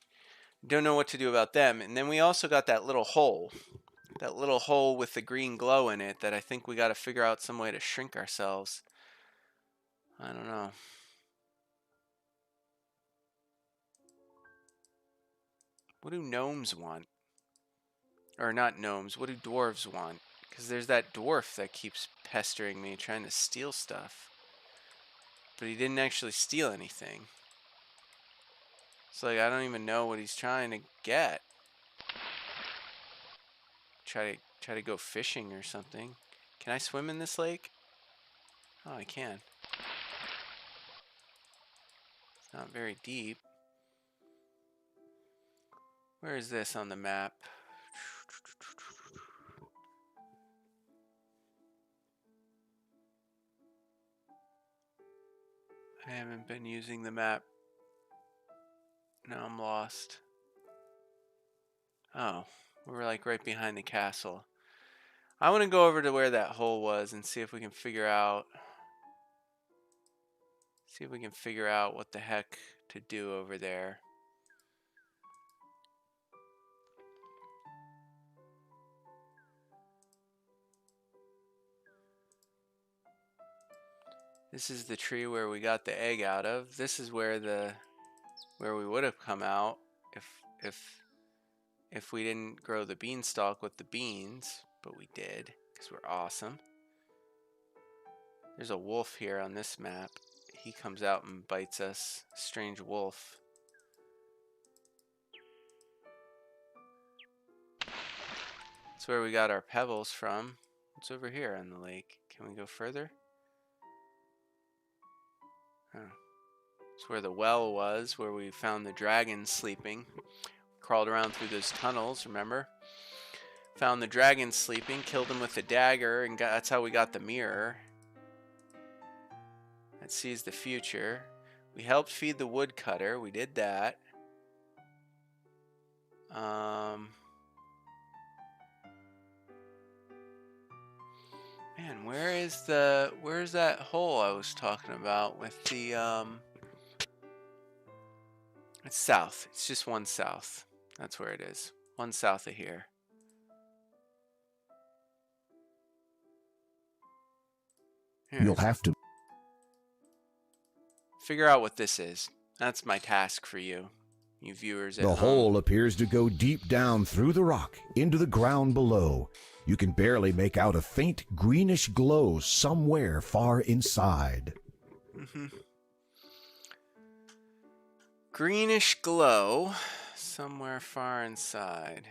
Don't know what to do about them. And then we also got that little hole. That little hole with the green glow in it that I think we got to figure out some way to shrink ourselves. I don't know. What do gnomes want? Or not gnomes, what do dwarves want? Because there's that dwarf that keeps pestering me, trying to steal stuff. But he didn't actually steal anything. It's like, I don't even know what he's trying to get. Try to go fishing or something. Can I swim in this lake? Oh, I can. It's not very deep. Where is this on the map? I haven't been using the map. Now I'm lost. Oh, we're like right behind the castle. I want to go over to where that hole was and see if we can figure out what the heck to do over there. This is the tree where we got the egg out of. This is where we would have come out if we didn't grow the beanstalk with the beans, but we did because we're awesome. There's a wolf here on this map. He comes out and bites us. Strange wolf. That's where we got our pebbles from. What's over here on the lake? Can we go further? Oh. It's where the well was, where we found the dragon sleeping. Crawled around through those tunnels, remember? Found the dragon sleeping, killed him with a dagger, and that's how we got the mirror. That sees the future. We helped feed the woodcutter. We did that. Man, where's that hole I was talking about with the it's south. It's just one south. That's where it is. One south of here. You'll have to figure out what this is. That's my task for you viewers at The home. hole appears to go deep down through the rock into the ground below. You can barely make out a faint greenish glow somewhere far inside. Greenish glow somewhere far inside.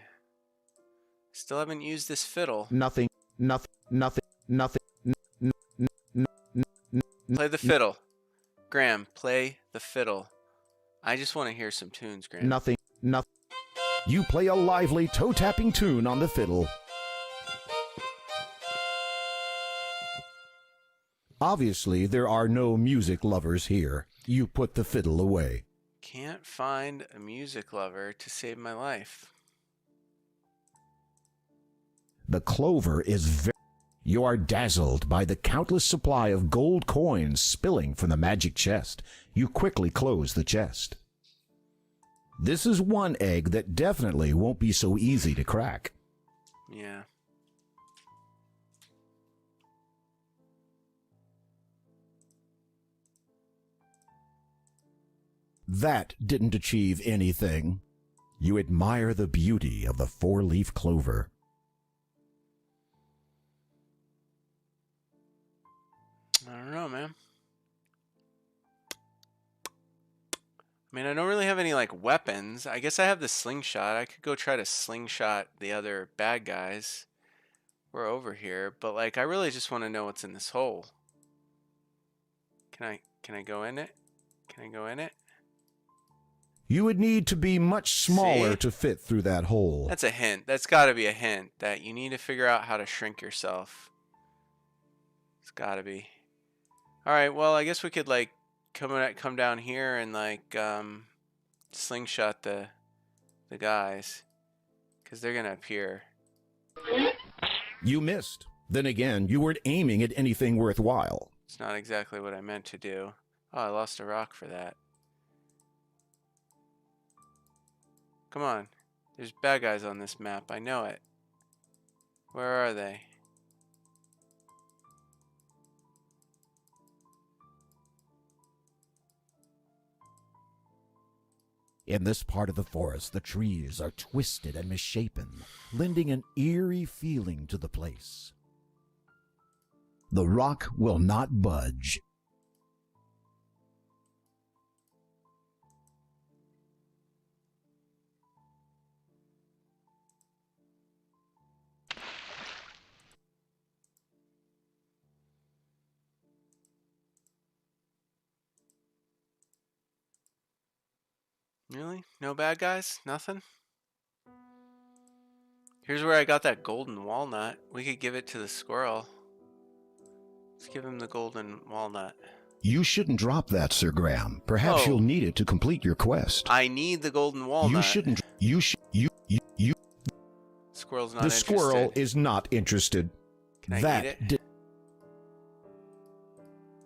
Still haven't used this fiddle. Nothing. Play the fiddle. Graham, play the fiddle. I just want to hear some tunes, Graham. Nothing. You play a lively toe-tapping tune on the fiddle. Obviously, there are no music lovers here. You put the fiddle away. Can't find a music lover to save my life. The clover is very... You are dazzled by the countless supply of gold coins spilling from the magic chest. You quickly close the chest. This is one egg that definitely won't be so easy to crack. Yeah. That didn't achieve anything. You admire the beauty of the four-leaf clover. I don't know, man. I mean, I don't really have any, like, weapons. I guess I have the slingshot. I could go try to slingshot the other bad guys. We're over here. But, like, I really just want to know what's in this hole. Can I go in it? Can I go in it? You would need to be much smaller See? to fit through that hole. That's a hint. That's got to be a hint that you need to figure out how to shrink yourself. It's got to be. All right, well, I guess we could, like, come down here and, like, slingshot the guys, because they're going to appear. You missed. Then again, you weren't aiming at anything worthwhile. It's not exactly what I meant to do. Oh, I lost a rock for that. Come on. There's bad guys on this map. I know it. Where are they? In this part of the forest, the trees are twisted and misshapen, lending an eerie feeling to the place. The rock will not budge. Really? No bad guys? Nothing? Here's where I got that golden walnut. We could give it to the squirrel. Let's give him the golden walnut. You shouldn't drop that, Sir Graham. Perhaps Oh. you'll need it to complete your quest. I need the golden walnut. You shouldn't. Squirrel's not The interested. squirrel is not interested. Can I that eat it?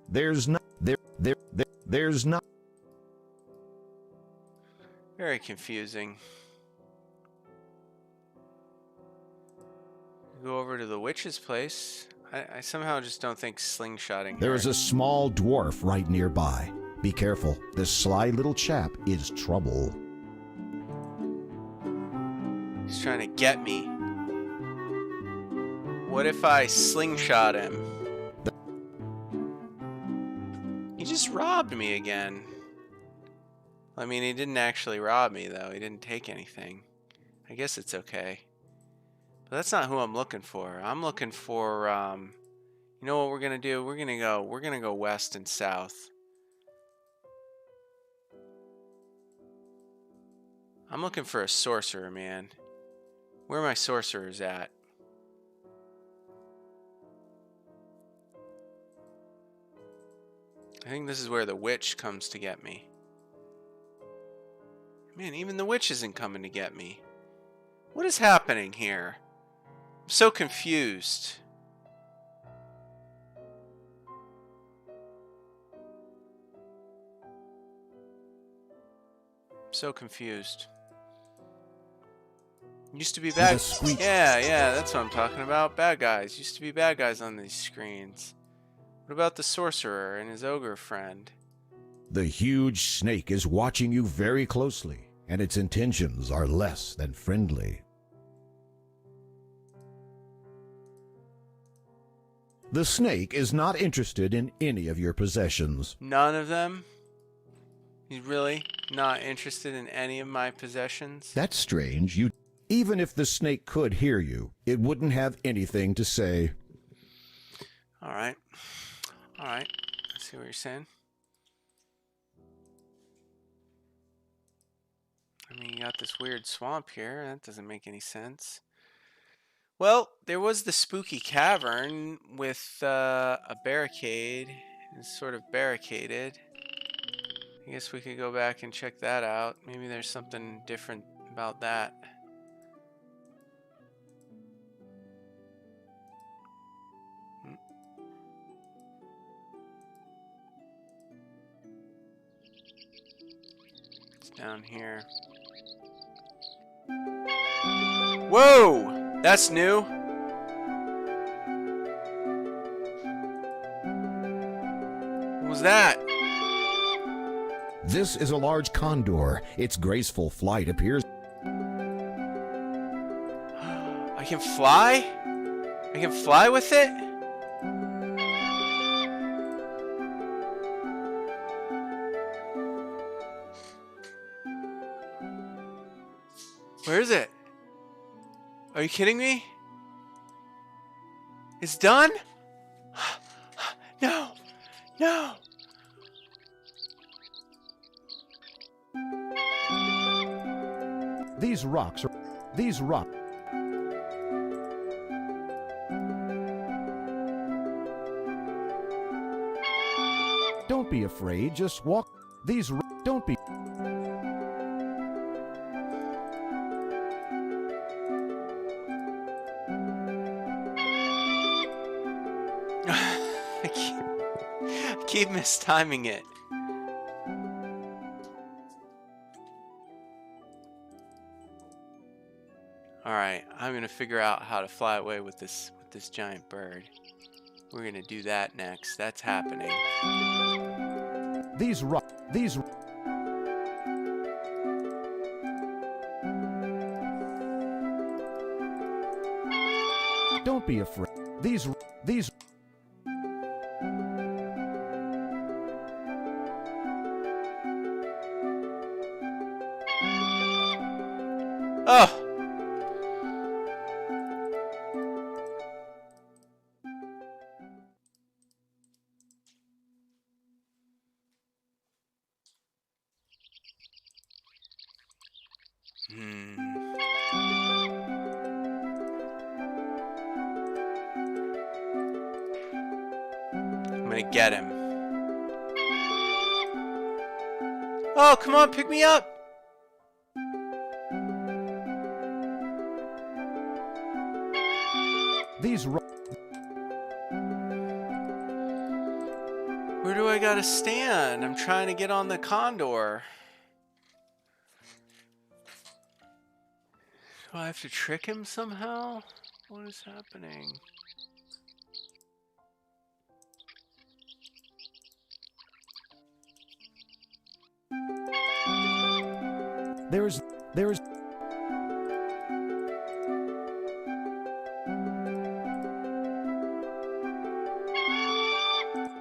There's not. There's not. Very confusing. Go over to the witch's place. I somehow just don't think slingshotting There her. is a small dwarf right nearby. Be careful, this sly little chap is trouble. He's trying to get me. What if I slingshot him? He just robbed me again. I mean, he didn't actually rob me, though. He didn't take anything. I guess it's okay. But that's not who I'm looking for. I'm looking for, you know what we're gonna do? We're gonna go west and south. I'm looking for a sorcerer, man. Where are my sorcerers at? I think this is where the witch comes to get me. Man, even the witch isn't coming to get me. What is happening here? I'm so confused. So confused. Used to be bad. Yeah, that's what I'm talking about. Bad guys. Used to be bad guys on these screens. What about the sorcerer and his ogre friend? The huge snake is watching you very closely, and its intentions are less than friendly. The snake is not interested in any of your possessions. None of them? He's really not interested in any of my possessions? That's strange. Even if the snake could hear you, it wouldn't have anything to say. Alright. Alright. I see what you're saying. I mean, you got this weird swamp here. That doesn't make any sense. Well, there was the spooky cavern with a barricade. It's sort of barricaded. I guess we could go back and check that out. Maybe there's something different about that. It's down here. Whoa! That's new. What was that? This is a large condor. Its graceful flight appears... I can fly? I can fly with it? Where is it? Are you kidding me? It's done? No! No! These rocks. Don't be afraid, just walk. Don't be... I keep mistiming it. Alright, I'm gonna figure out how to fly away with this giant bird. We're gonna do that next. That's happening. Don't be afraid. These... Oh! I'm gonna get him. Oh, come on, pick me up! Where do I gotta stand? I'm trying to get on the condor. Do I have to trick him somehow? What is happening? There's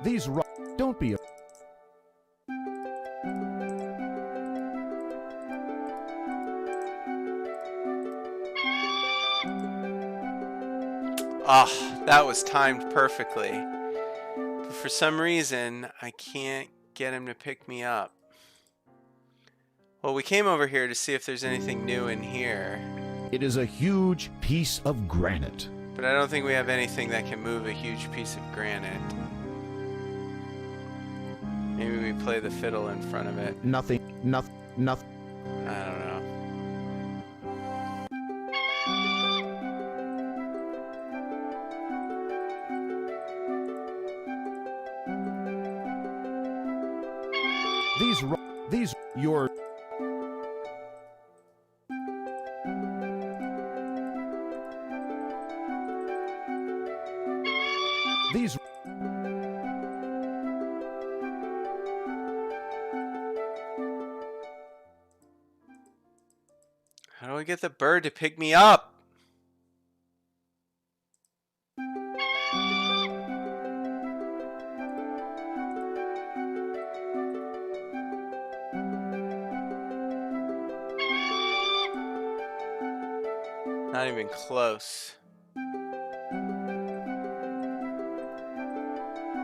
these don't be a Ah, that was timed perfectly. But for some reason, I can't get him to pick me up. Well, we came over here to see if there's anything new in here. It is a huge piece of granite. But I don't think we have anything that can move a huge piece of granite. Maybe we play the fiddle in front of it. Nothing. I don't know. These your these How do I get the bird to pick me up? Not even close.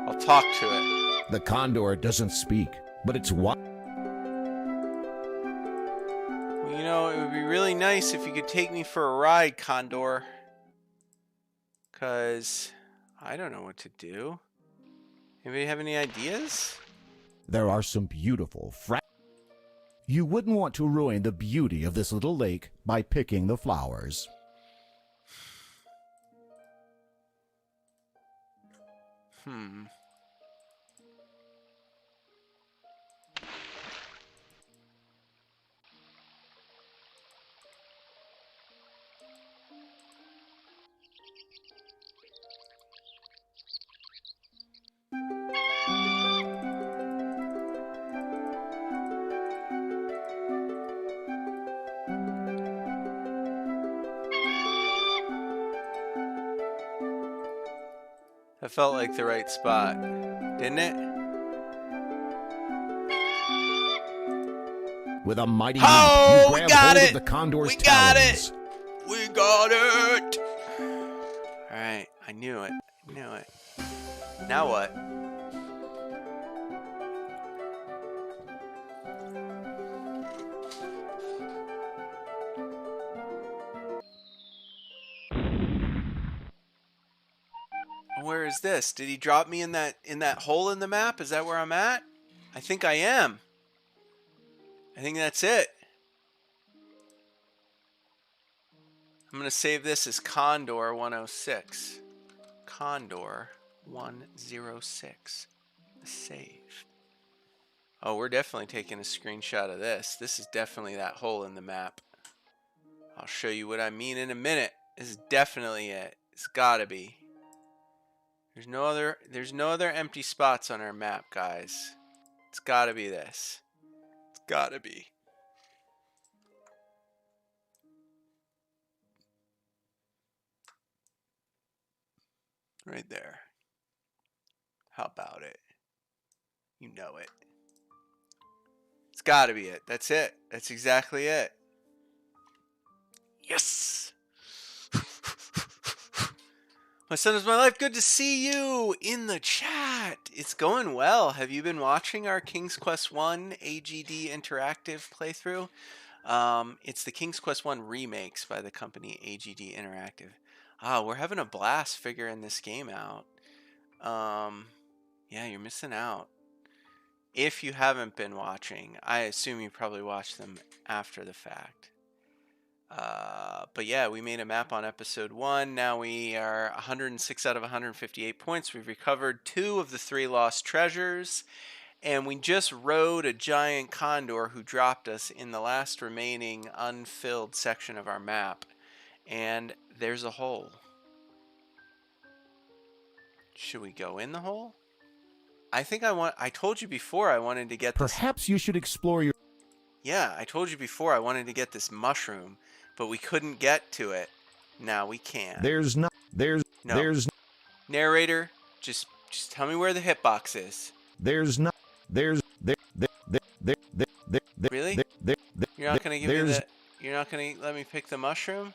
I'll talk to it. the condor doesn't speak, but it's what Well, you know, it would be really nice if you could take me for a ride, Condor. 'Cause I don't know what to do. Anybody have any ideas? there are some beautiful You wouldn't want to ruin the beauty of this little lake by picking the flowers. That felt like the right spot, didn't it? With a mighty Oh, leap, we you grab got hold it! of the condor's We got talons. it! We got it! Alright, I knew it. I knew it. Now what? Where is this? Did he drop me in that hole in the map? Is that where I'm at? I think I am. I think that's it. I'm going to save this as Condor 106. Condor 106. Save. Oh, we're definitely taking a screenshot of this. This is definitely that hole in the map. I'll show you what I mean in a minute. This is definitely it. It's got to be. There's no other empty spots on our map, guys. It's got to be this. It's got to be. Right there. How about it? You know it. It's got to be it. That's it. That's exactly it. Yes! My son is my life. Good to see you in the chat. It's going well. Have you been watching our King's Quest 1 AGD Interactive playthrough? It's the King's Quest 1 remakes by the company AGD Interactive. We're having a blast figuring this game out. Yeah, you're missing out. If you haven't been watching, I assume you probably watched them after the fact. But yeah, we made a map on episode 1. Now we are 106 out of 158 points. We've recovered 2 of the 3 lost treasures. And we just rode a giant condor who dropped us in the last remaining unfilled section of our map. And there's a hole. Should we go in the hole? I think I told you before I wanted to get this. Perhaps you should explore your Yeah, I told you before I wanted to get this mushroom, but we couldn't get to it. Now we can. There's not. There's. No. There's. Narrator, just tell me where the hitbox is. There's not. There's. Really? You're not gonna give me the. You're not gonna let me pick the mushroom?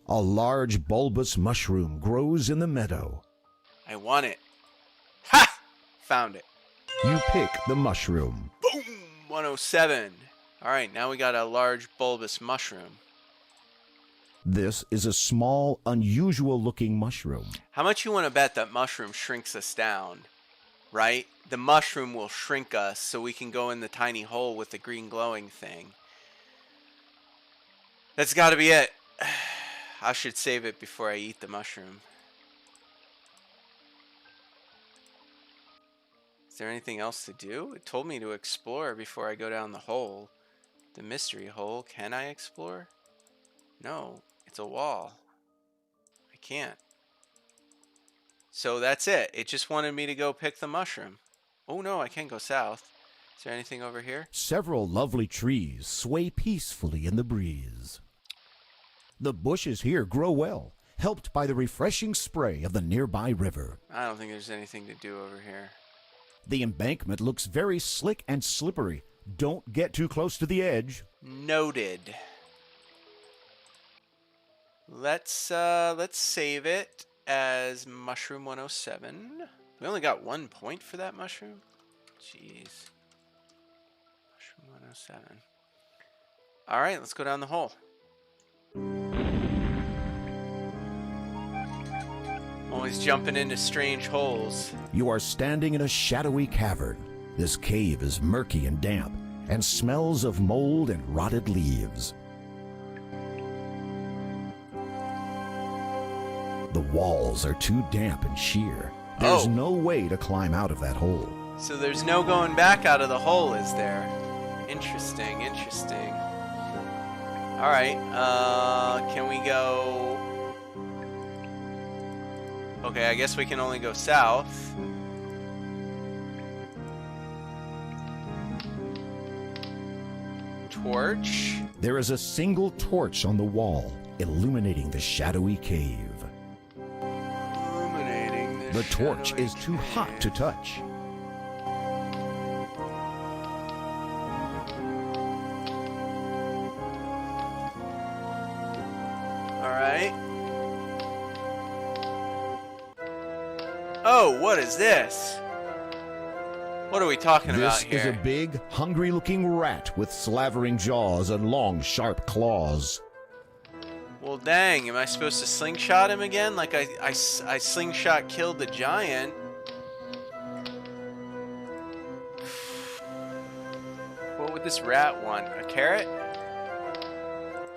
A large bulbous mushroom grows in the meadow. I want it. Ha! Found it. You pick the mushroom. Boom! 107. Alright, now we got a large bulbous mushroom. This is a small, unusual-looking mushroom. How much you want to bet that mushroom shrinks us down? Right? The mushroom will shrink us so we can go in the tiny hole with the green glowing thing. That's got to be it. I should save it before I eat the mushroom. Is there anything else to do? It told me to explore before I go down the hole. The mystery hole. Can I explore? No, it's a wall. I can't. So that's it. It just wanted me to go pick the mushroom. Oh no, I can go south. Is there anything over here? Several lovely trees sway peacefully in the breeze. The bushes here grow well, helped by the refreshing spray of the nearby river. I don't think there's anything to do over here. The embankment looks very slick and slippery. Don't get too close to the edge. Noted. Let's save it as mushroom 107. We only got 1 point for that mushroom. Jeez. Mushroom 107. All right, let's go down the hole. Always jumping into strange holes. You are standing in a shadowy cavern. This cave is murky and damp and smells of mold and rotted leaves. The walls are too damp and sheer. There's no way to climb out of that hole. So there's no going back out of the hole, is there? Interesting, interesting. All right, can we go... Okay, I guess we can only go south. Torch. There is a single torch on the wall, illuminating the shadowy cave. Illuminating The torch is too hot to touch. Alright. Oh, what is this? What are we talking about This here? is a big, hungry-looking rat with slavering jaws and long, sharp claws. Well, dang, am I supposed to slingshot him again? Like I slingshot killed the giant. What would this rat want? A carrot?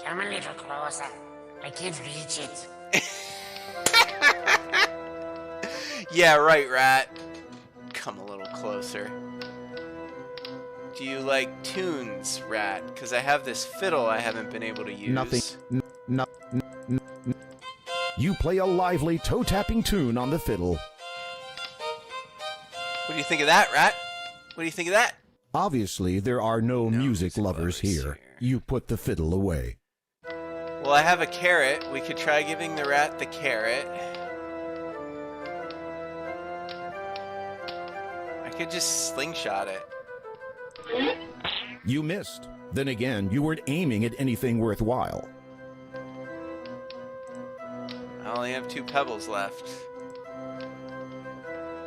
Come a little closer. I can't reach it. Yeah, right, rat. Come a little closer. Do you like tunes, rat? Because I have this fiddle I haven't been able to use. Nothing. You play a lively toe-tapping tune on the fiddle. What do you think of that, rat? What do you think of that? Obviously, there are no music lovers here. You put the fiddle away. Well, I have a carrot. We could try giving the rat the carrot. I could just slingshot it. You missed. Then again, you weren't aiming at anything worthwhile. I only have 2 pebbles left.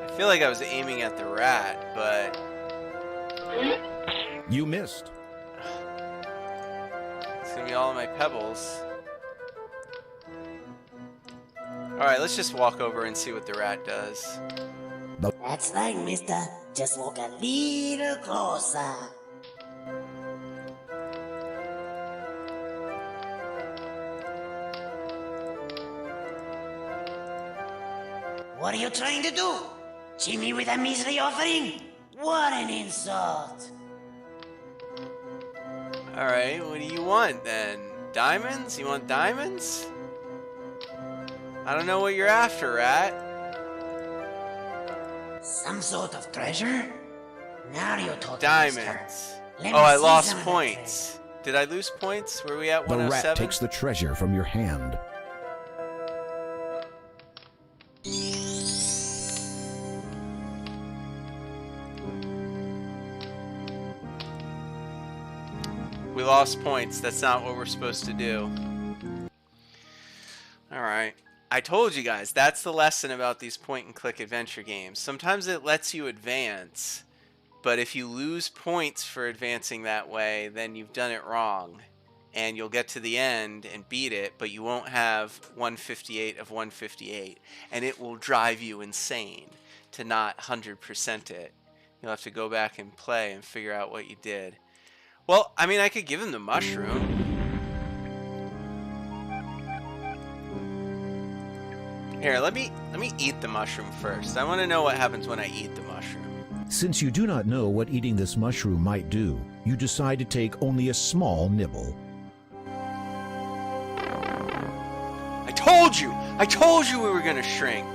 I feel like I was aiming at the rat, but... You missed. It's gonna be all of my pebbles. Alright, let's just walk over and see what the rat does. That's right, mister. Just walk a little closer. What are you trying to do? Cheat me with a misery offering? What an insult! Alright, what do you want then? Diamonds? You want diamonds? I don't know what you're after, rat. Some sort of treasure? Now you're talking, Diamonds. mister. Let Oh, me I see lost some of that points. Did I lose points? Were we at The 107? rat takes the treasure from your hand. We lost points. That's not what we're supposed to do. Alright. I told you guys, that's the lesson about these point-and-click adventure games. Sometimes it lets you advance, but if you lose points for advancing that way, then you've done it wrong. And you'll get to the end and beat it, but you won't have 158 of 158. And it will drive you insane to not 100% it. You'll have to go back and play and figure out what you did. Well, I mean, I could give him the mushroom. Here, let me eat the mushroom first. I want to know what happens when I eat the mushroom. Since you do not know what eating this mushroom might do, you decide to take only a small nibble. I told you we were gonna shrink.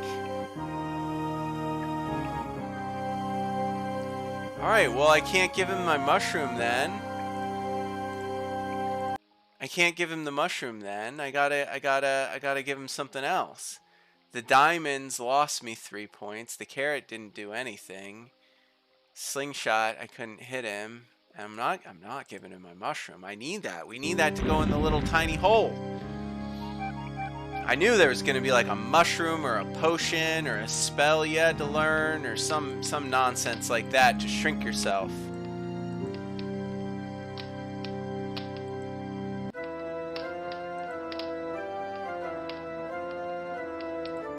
Alright, well, I can't give him my mushroom then. I can't give him the mushroom then. I gotta give him something else. The diamonds lost me 3 points. The carrot didn't do anything. Slingshot, I couldn't hit him. I'm not giving him my mushroom. I need that. We need that to go in the little tiny hole. I knew there was going to be like a mushroom or a potion or a spell you had to learn or some nonsense like that to shrink yourself.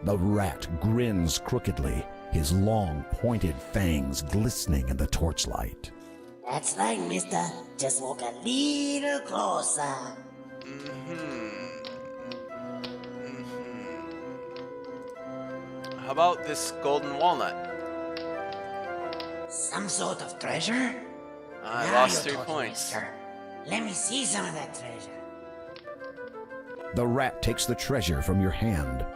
The rat grins crookedly, his long, pointed fangs glistening in the torchlight. That's right, mister. Just walk a little closer. How about this golden walnut? Some sort of treasure? I Now lost you're 3 talking, points. mister. Let me see some of that treasure. The rat takes the treasure from your hand.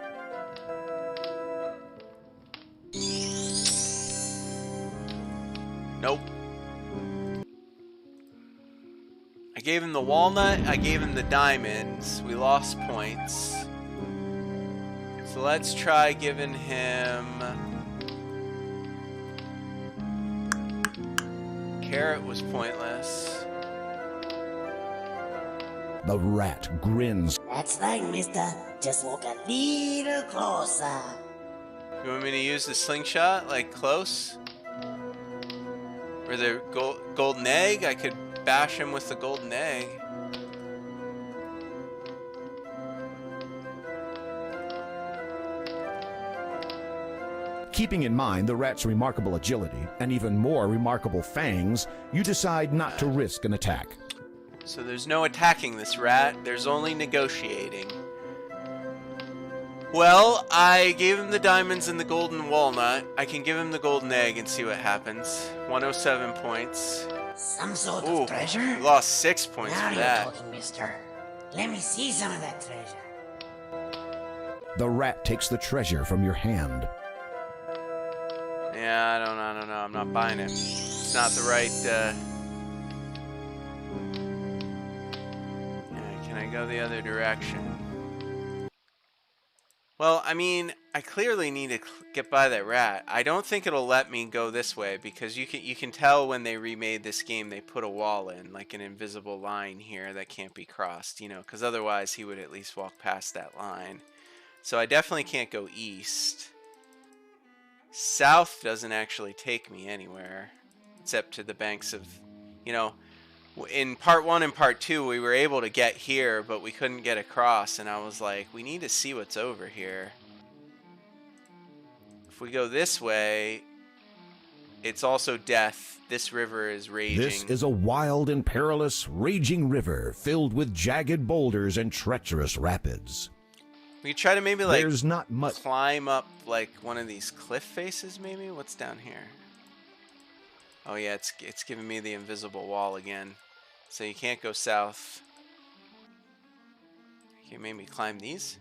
Nope. I gave him the walnut, I gave him the diamonds. We lost points. So let's try giving him... Carrot was pointless. The rat grins. That's right, mister. Just walk a little closer. You want me to use the slingshot, like close? Or the golden egg? I could bash him with the golden egg. Keeping in mind the rat's remarkable agility and even more remarkable fangs, you decide not to risk an attack. So there's no attacking this rat, there's only negotiating. Well, I gave him the diamonds and the golden walnut. I can give him the golden egg and see what happens. 107 points. Some sort Ooh, of treasure? we lost 6 points Now for you're that. talking, mister. Let me see some of that treasure. The rat takes the treasure from your hand. Yeah, I don't know. I'm not buying it. It's not the right, Yeah, can I go the other direction? Well, I mean, I clearly need to get by that rat. I don't think it'll let me go this way because you can tell when they remade this game they put a wall in, like an invisible line here that can't be crossed, you know, because otherwise he would at least walk past that line. So I definitely can't go east. South doesn't actually take me anywhere except to the banks of, you know, in part 1 and part 2 we were able to get here, but we couldn't get across, and I was like, we need to see what's over here. If we go this way, it's also death. This river is raging. This is a wild and perilous, raging river filled with jagged boulders and treacherous rapids. We could try to maybe like There's not much. climb up like one of these cliff faces maybe? What's down here? Oh yeah, it's giving me the invisible wall again. So you can't go south. You maybe climb these?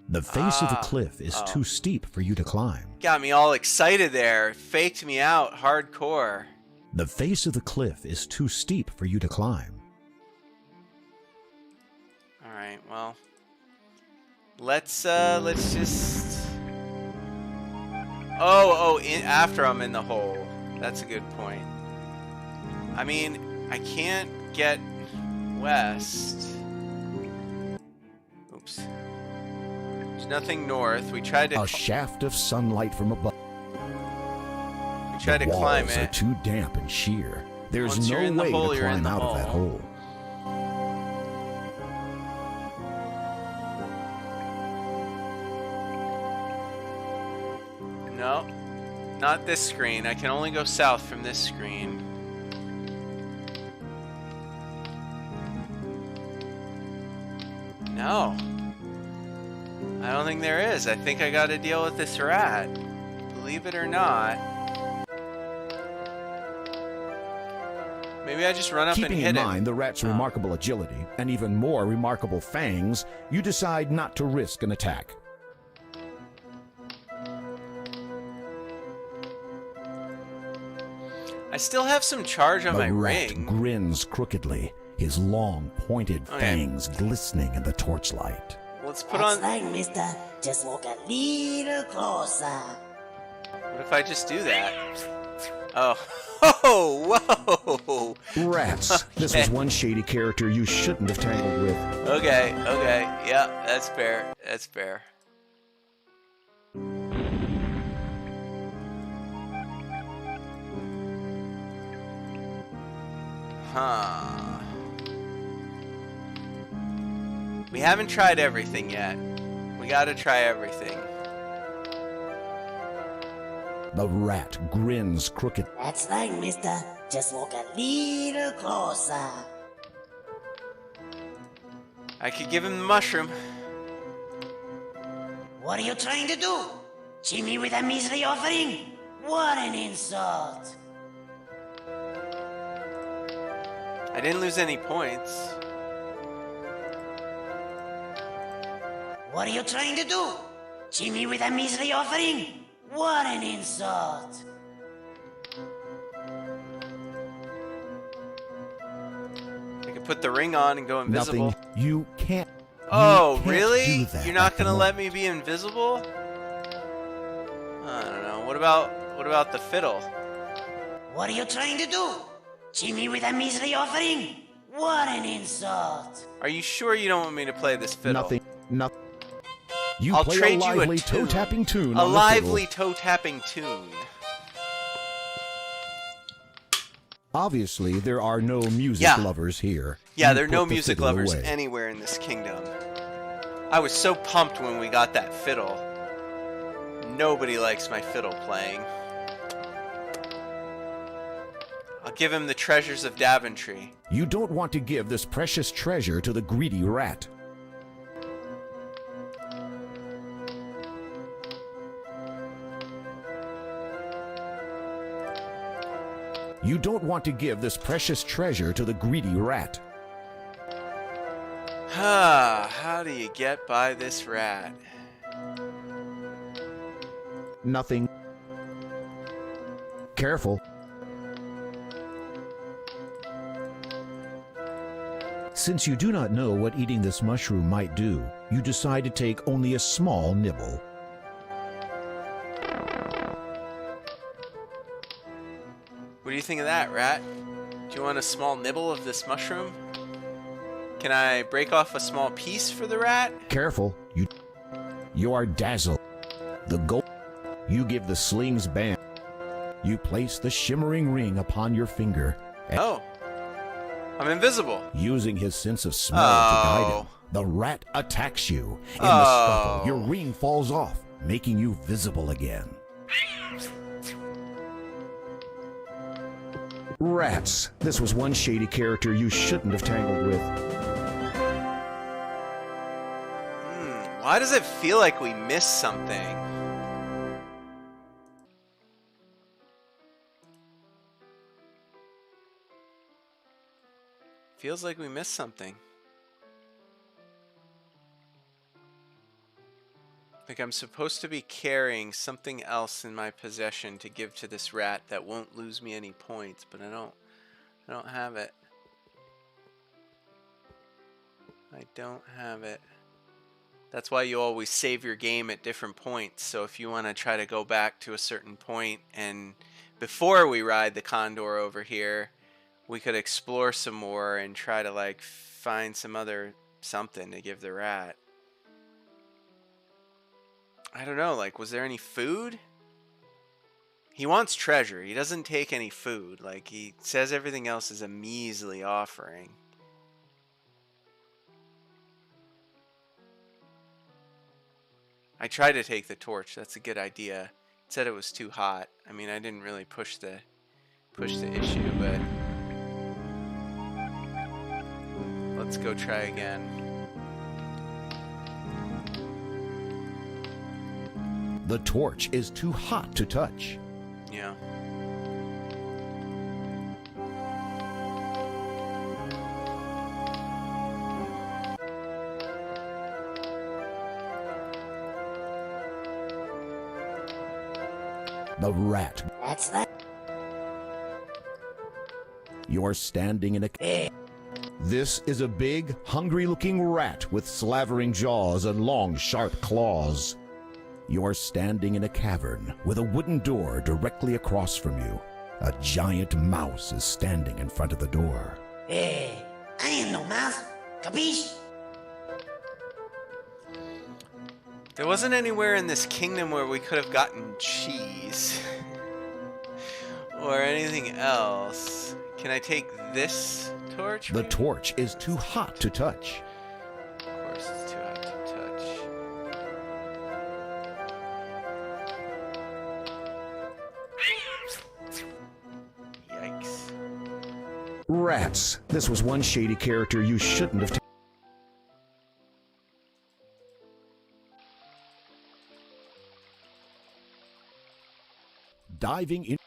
The face of the Ah, cliff is oh. too steep for you to climb. Got me all excited there. Faked me out hardcore. The face of the cliff is too steep for you to climb. All right, well, let's just. After I'm in the hole. That's a good point. I mean, I can't get west. Oops. There's nothing north. We tried to. A shaft of sunlight from above. We tried to climb Walls are it. too damp and sheer. There's Once you're no in the way hole, to you're in climb the out of that hole. No, not this screen. I can only go south from this screen. No. I don't think there is. I think I gotta deal with this rat. Believe it or not. Maybe I just run up and Keeping hit in him. mind the rat's remarkable agility and even more remarkable fangs, you decide not to risk an attack. I still have some charge on The my rat ring. grins crookedly, his long, pointed fangs glistening in the torchlight. Let's put That's on. right, mister. Just walk a little closer. What if I just do that? Oh. Oh, whoa! Rats. This was one shady character you shouldn't have tangled with. Okay, yeah, that's fair. That's fair. Huh. We haven't tried everything yet. We gotta try everything. The rat grins crooked. That's right, mister. Just walk a little closer. I could give him the mushroom. What are you trying to do? Cheat me with a measly offering? What an insult! I didn't lose any points. What are you trying to do? Cheat me with a measly offering? What an insult! I could put the ring on and go invisible. Nothing. You can't. Oh, you can't really? do that You're not at the gonna let moment. me be invisible? I don't know. What about the fiddle? What are you trying to do? Cheat me with a measly offering? What an insult! Are you sure you don't want me to play this fiddle? Nothing. Nothing. You I'll play trade a you a lively tune. toe-tapping tune. A on the fiddle. lively toe-tapping tune. Obviously, there are no music Yeah. lovers here. Yeah, You there are no put the music fiddle lovers away. anywhere in this kingdom. I was so pumped when we got that fiddle. Nobody likes my fiddle playing. I'll give him the treasures of Daventry. You don't want to give this precious treasure to the greedy rat. You don't want to give this precious treasure to the greedy rat. How do you get by this rat? Nothing. Careful. Since you do not know what eating this mushroom might do, you decide to take only a small nibble. What do you think of that, rat? Do you want a small nibble of this mushroom? Can I break off a small piece for the rat? Careful, you are dazzled. The gold you give the sling's band. You place the shimmering ring upon your finger. And Oh. I'm invisible. using his sense of smell to guide Oh. him, the rat attacks you. In the scuffle, Oh. your ring falls off, making you visible again. Rats. This was one shady character you shouldn't have tangled with. Why does it feel like we missed something? Feels like we missed something. Like I'm supposed to be carrying something else in my possession to give to this rat that won't lose me any points, but I don't have it. I don't have it. That's why you always save your game at different points. So if you want to try to go back to a certain point and before we ride the condor over here, we could explore some more and try to like find some other something to give the rat. I don't know, like, was there any food? He wants treasure. He doesn't take any food. Like, he says everything else is a measly offering. I tried to take the torch. That's a good idea. It said it was too hot. I mean, I didn't really push the issue, but let's go try again. The torch is too hot to touch. Yeah. The rat. That's that. You're standing in a... This is a big, hungry-looking rat with slavering jaws and long, sharp claws. You're standing in a cavern with a wooden door directly across from you. A giant mouse is standing in front of the door. Hey, I ain't no mouse. Capiche? There wasn't anywhere in this kingdom where we could have gotten cheese. Or anything else. Can I take this torch? The torch is too hot to touch. Of course it's too hot to touch. Yikes. Rats. This was one shady character you shouldn't have taken. Diving in.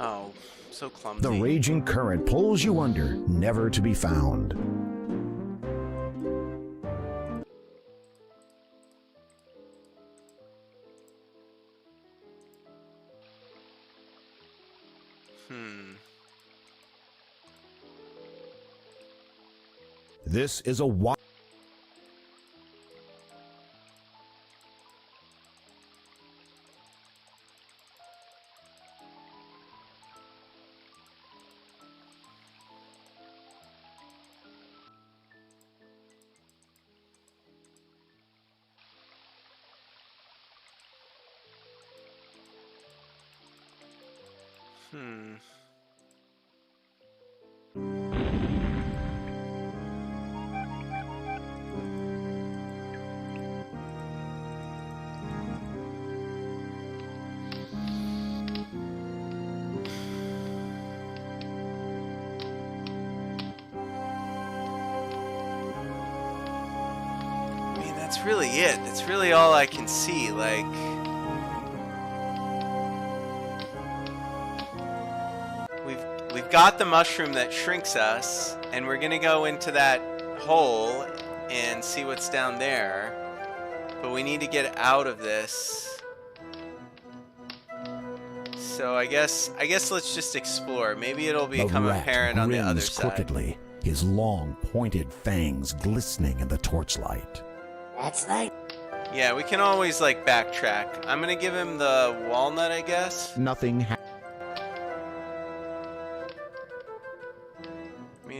Oh, so clumsy. The raging current pulls you under, never to be found. This is a wild. That's really it. That's really all I can see. Like, we've got the mushroom that shrinks us, and we're gonna go into that hole and see what's down there. But we need to get out of this. So I guess let's just explore. Maybe it'll become apparent on the other side. Crookedly, his long, pointed fangs glistening in the torchlight. That's like... Yeah, we can always, like, backtrack. I'm gonna give him the walnut, I guess. Nothing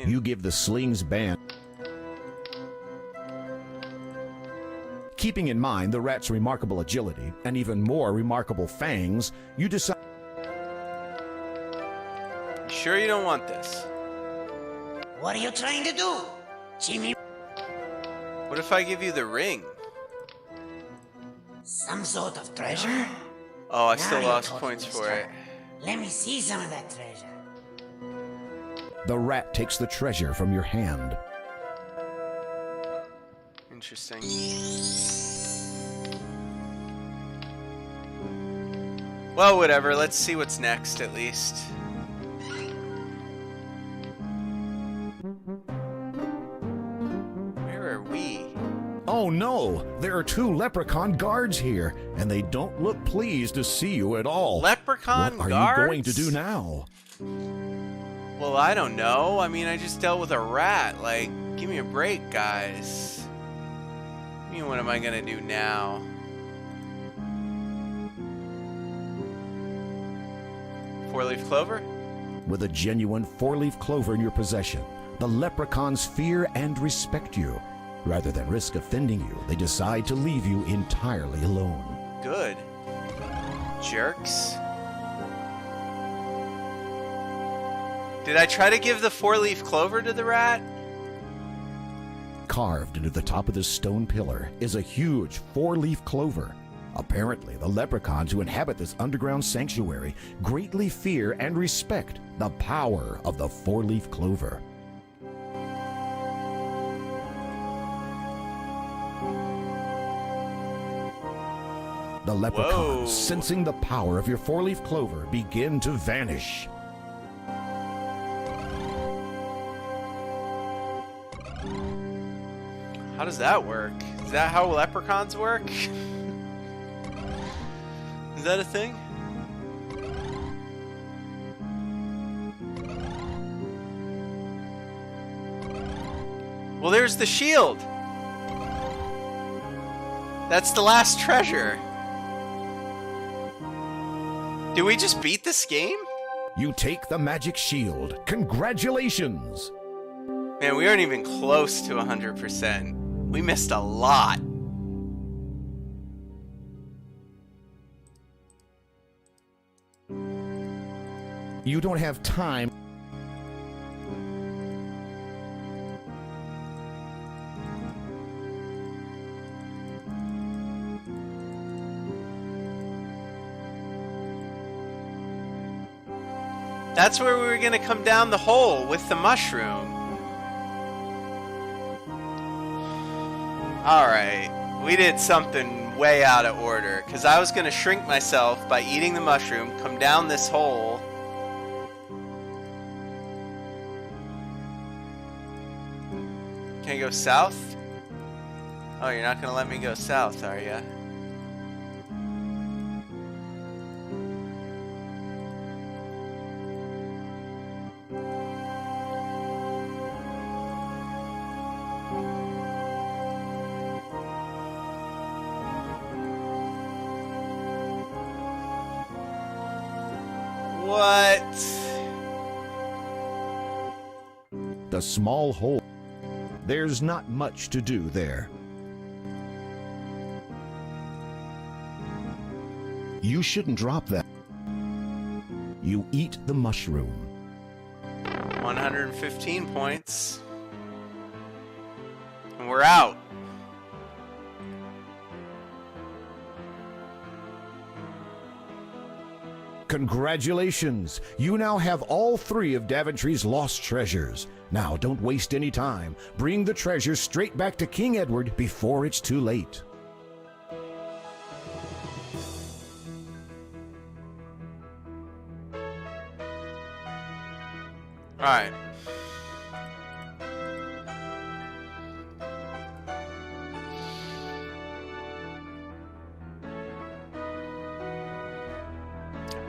You give the sling's band. Keeping in mind the rat's remarkable agility and even more remarkable fangs, you decide... You sure you don't want this? What are you trying to do? Jimmy? What if I give you the ring? Some sort of treasure? Oh, I Now still you're lost talking, points for mister. it. Let me see some of that treasure. The rat takes the treasure from your hand. Interesting. Well, whatever. Let's see what's next, at least. Oh no! There are 2 leprechaun guards here, and they don't look pleased to see you at all. Leprechaun what are guards? you going to do now? Well, I don't know. I mean, I just dealt with a rat. Like, give me a break, guys. I mean, what am I gonna do now? Four-leaf clover? With a genuine 4-leaf clover in your possession, the leprechauns fear and respect you. Rather than risk offending you, they decide to leave you entirely alone. Good. Jerks. Did I try to give the 4-leaf clover to the rat? Carved into the top of this stone pillar is a huge 4-leaf clover. Apparently, the leprechauns who inhabit this underground sanctuary greatly fear and respect the power of the 4-leaf clover. The leprechauns, Whoa. sensing the power of your 4-leaf clover, begin to vanish. How does that work? Is that how leprechauns work? Is that a thing? Well, there's the shield. That's the last treasure. Did we just beat this game? You take the magic shield. Congratulations! Man, we aren't even close to 100%. We missed a lot. You don't have time. That's where we were gonna come down the hole with the mushroom. Alright, we did something way out of order, because I was gonna shrink myself by eating the mushroom, come down this hole. Can I go south? Oh, you're not gonna let me go south, are ya? What? The small hole. There's not much to do there. You shouldn't drop that. You eat the mushroom. 115 points. And we're out. Congratulations! You now have all 3 of Daventry's lost treasures. Now, don't waste any time. Bring the treasures straight back to King Edward before it's too late. Alright.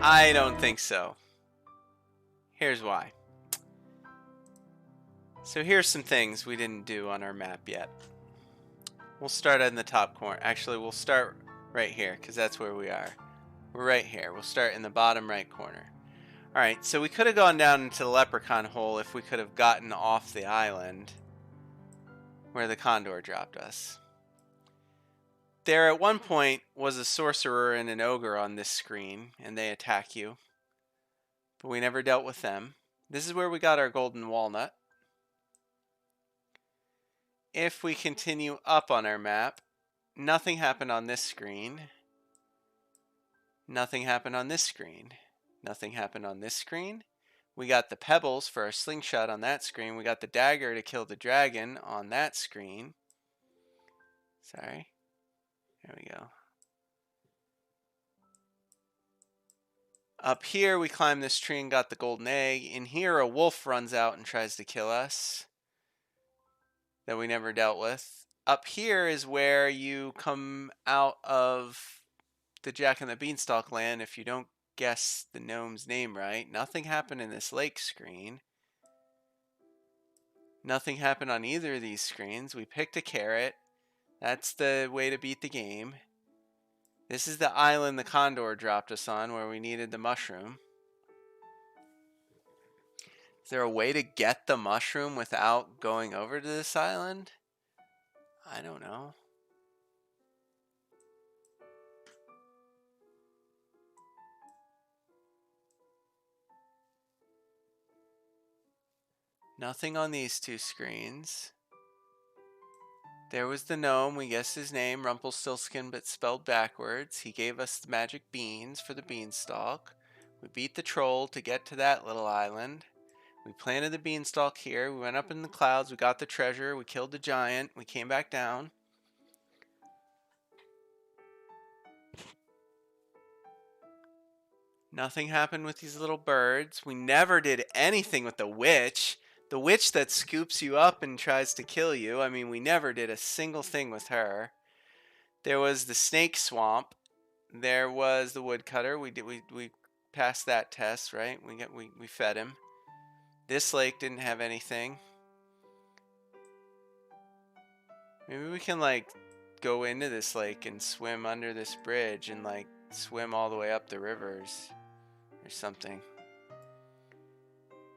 I don't think so. Here's why. So here's some things we didn't do on our map yet. We'll start in the top corner. Actually, we'll start right here, because that's where we are. We're right here. We'll start in the bottom right corner. Alright, so we could have gone down into the leprechaun hole if we could have gotten off the island where the condor dropped us. There at one point was a sorcerer and an ogre on this screen, and they attack you. But we never dealt with them. This is where we got our golden walnut. If we continue up on our map, nothing happened on this screen. Nothing happened on this screen. Nothing happened on this screen. We got the pebbles for our slingshot on that screen. We got the dagger to kill the dragon on that screen. Sorry. There we go. Up here, we climbed this tree and got the golden egg. In here, a wolf runs out and tries to kill us that we never dealt with. up here is where you come out of the Jack and the Beanstalk land if you don't guess the gnome's name right. Nothing happened in this lake screen. Nothing happened on either of these screens. We picked a carrot. That's the way to beat the game. This is the island the condor dropped us on where we needed the mushroom. Is there a way to get the mushroom without going over to this island? I don't know. Nothing on these two screens. There was the gnome. We guessed his name, Rumpelstiltskin, but spelled backwards. He gave us the magic beans for the beanstalk. We beat the troll to get to that little island. We planted the beanstalk here. We went up in the clouds. We got the treasure. We killed the giant. We came back down. Nothing happened with these little birds. We never did anything with the witch. The witch that scoops you up and tries to kill you. I mean, we never did a single thing with her. There was the snake swamp. There was the woodcutter. We passed that test, right? We fed him. This lake didn't have anything. Maybe we can like go into this lake and swim under this bridge and like swim all the way up the rivers or something.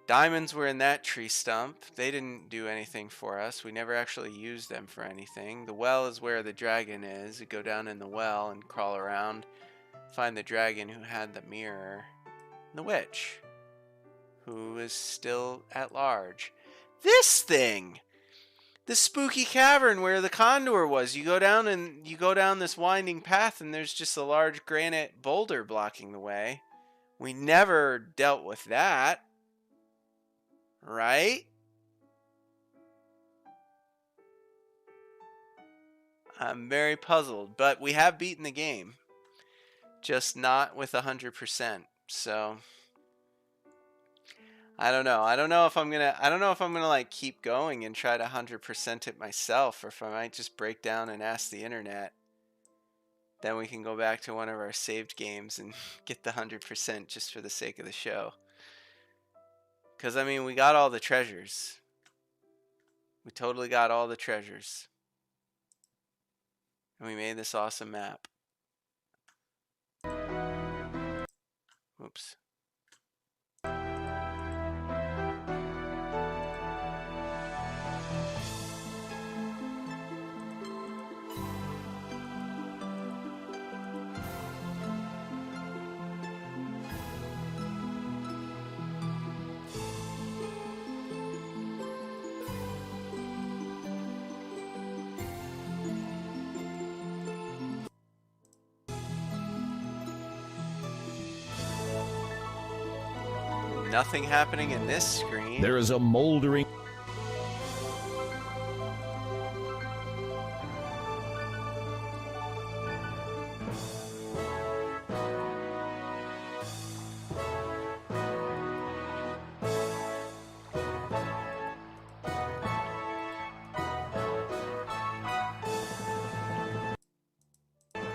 Diamonds were in that tree stump. They didn't do anything for us. We never actually used them for anything. The well is where the dragon is. You go down in the well and crawl around. Find the dragon who had the mirror. And the witch, who is still at large. This thing! The spooky cavern where the condor was. You go down this winding path and there's just a large granite boulder blocking the way. We never dealt with that. Right? I'm very puzzled, but we have beaten the game. Just not with 100%. So I don't know. I don't know if I'm gonna like keep going and try to 100% it myself, or if I might just break down and ask the internet. Then we can go back to one of our saved games and get the 100% just for the sake of the show. Because, I mean, we got all the treasures. We totally got all the treasures. And we made this awesome map. Oops. Nothing happening in this screen. There is a moldering.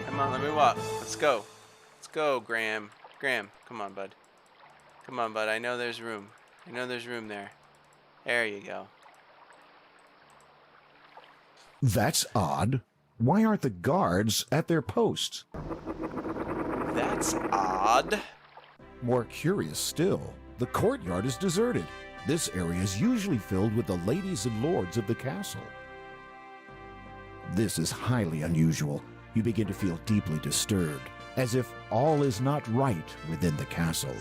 Come on, let me walk. Let's go. Let's go, Graham. Graham, come on, bud. Come on, bud. I know there's room. I know there's room there. There you go. That's odd. Why aren't the guards at their posts? That's odd. More curious still, the courtyard is deserted. This area is usually filled with the ladies and lords of the castle. This is highly unusual. You begin to feel deeply disturbed, as if all is not right within the castle.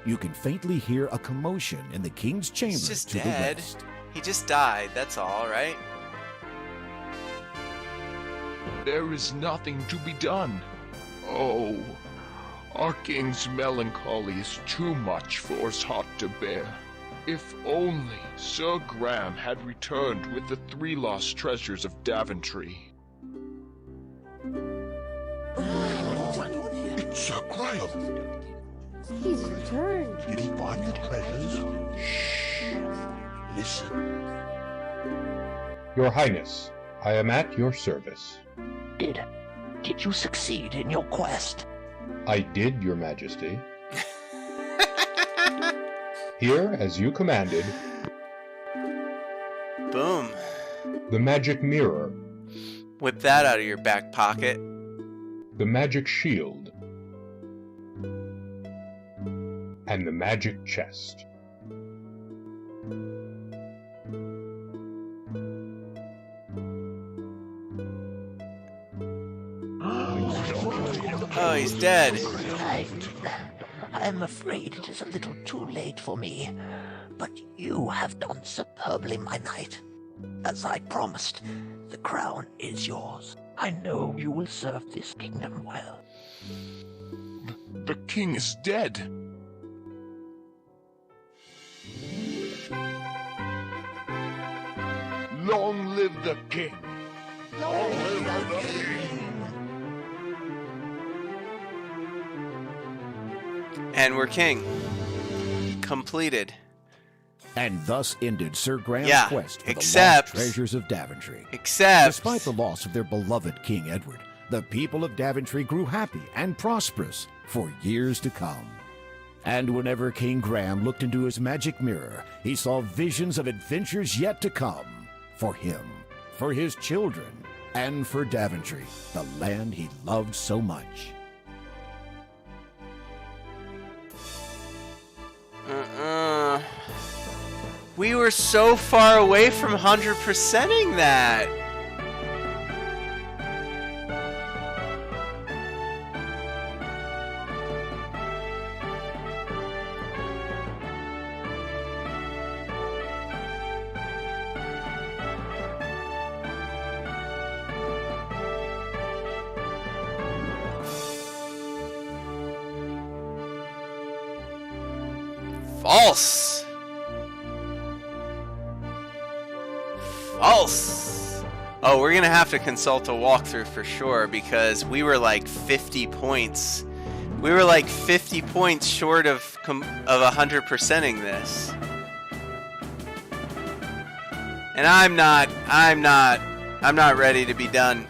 You can faintly hear a commotion in the king's chamber He's just to dead. the west. He just died, that's all, right? There is nothing to be done. Oh, our king's melancholy is too much for us hot to bear. If only Sir Graham had returned with the 3 lost treasures of Daventry. It's Sir Graham. He's returned. Did he find the treasures? Shh. Listen. Your Highness, I am at your service. Did you succeed in your quest? I did, your majesty. Here, as you commanded. Boom. The magic mirror. Whip that out of your back pocket. The magic shield. And the magic chest. Oh, he's dead. I'm afraid it is a little too late for me, but you have done superbly, my knight. As I promised, the crown is yours. I know you will serve this kingdom well. The king is dead. Long live the king! Long live the king! And we're king. Completed. And thus ended Sir Graham's quest for the lost treasures of Daventry. Despite the loss of their beloved King Edward, the people of Daventry grew happy and prosperous for years to come. And whenever King Graham looked into his magic mirror, he saw visions of adventures yet to come for him, for his children, and for Daventry, the land he loved so much. We were so far away from 100%ing that. False. False. Oh, we're gonna have to consult a walkthrough for sure because we were like 50 points. We were like 50 points short of 100%ing this. And I'm not ready to be done.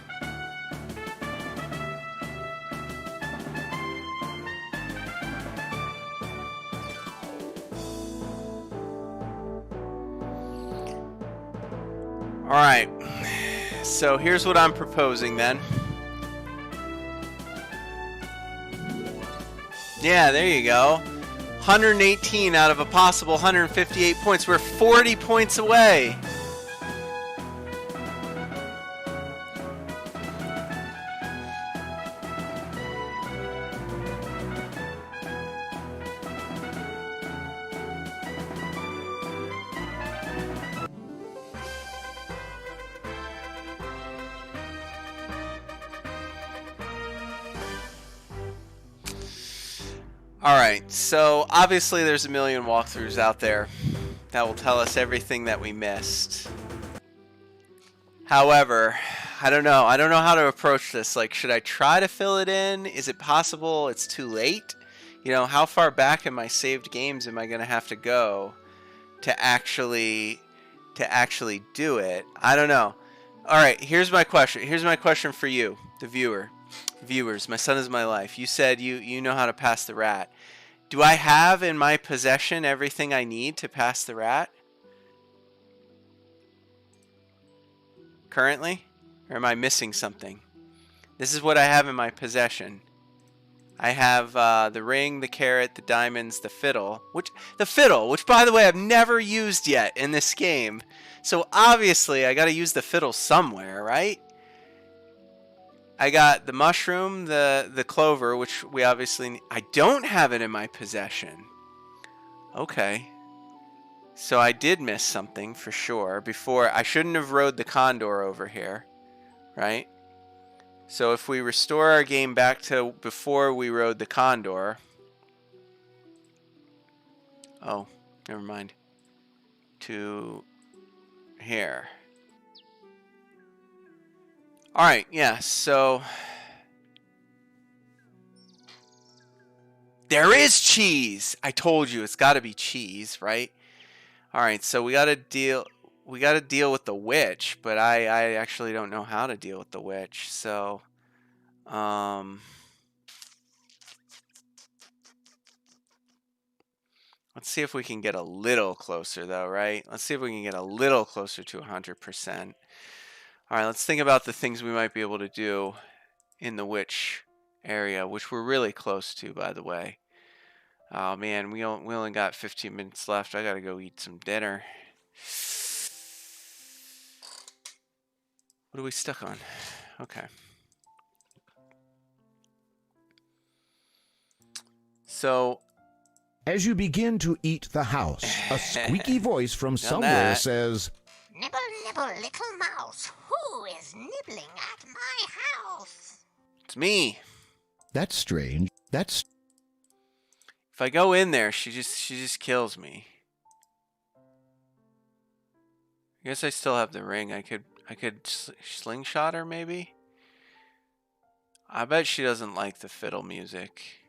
Alright, so here's what I'm proposing then. Yeah, there you go. 118 out of a possible 158 points. We're 40 points away. Alright, so obviously there's a million walkthroughs out there that will tell us everything that we missed. However, I don't know how to approach this. Like, should I try to fill it in? Is it possible it's too late? You know, how far back in my saved games am I going to have to go to actually do it? I don't know. Alright, here's my question. Here's my question for you, the viewer. Viewers, my son is my life. You said you know how to pass the rat. Do I have in my possession everything I need to pass the rat? Currently? Or am I missing something? This is what I have in my possession. I have the ring, the carrot, the diamonds, the fiddle. Which by the way I've never used yet in this game. So obviously I gotta use the fiddle somewhere, right? I got the mushroom, the clover, which we obviously need. I don't have it in my possession. Okay. So I did miss something for sure. Before, I shouldn't have rode the condor over here, right? So if we restore our game back to before we rode the condor. Oh, never mind. To here. Alright, yeah, so there is cheese! I told you, it's gotta be cheese, right? Alright, so we gotta deal we got to deal with the witch, but I actually don't know how to deal with the witch. So, let's see if we can get a little closer, though, right? Let's see if we can get a little closer to 100%. All right, let's think about the things we might be able to do in the witch area, which we're really close to, by the way. Oh, man, we only got 15 minutes left. I got to go eat some dinner. What are we stuck on? Okay. So, as you begin to eat the house, a squeaky voice from somewhere says, "Nibble, nibble, little mouse. Who is nibbling at my house?" It's me. That's strange. That's... If I go in there, she just kills me. I guess I still have the ring. I could slingshot her, maybe? I bet she doesn't like the fiddle music.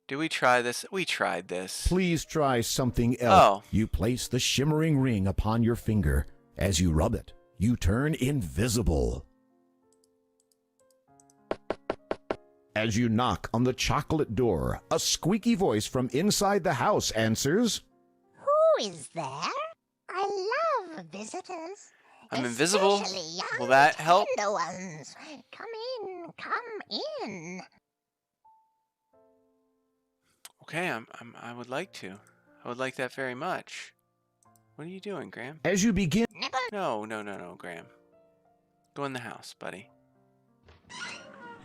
Did we try this? We tried this. Please try something else. Oh. You place the shimmering ring upon your finger. As you rub it, you turn invisible. As you knock on the chocolate door, a squeaky voice from inside the house answers, "Who is there? I love visitors. I'm invisible. Especially young, Will that help? tender ones. Come in, come in." Okay, I would like to. I would like that very much. What are you doing, Graham? as you begin... No, Graham. Go in the house, buddy.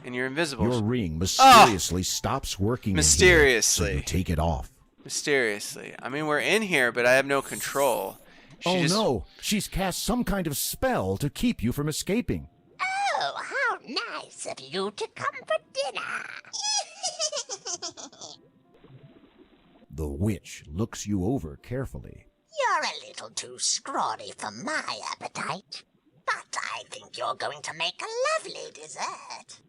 And you're invisible. Your ring mysteriously stops working. Mysteriously. In here, so you take it off. Mysteriously. I mean, we're in here, but I have no control. No, she's cast some kind of spell to keep you from escaping. "Oh, how nice of you to come for dinner." The witch looks you over carefully. "You're a little too scrawny for my appetite, but I think you're going to make a lovely dessert."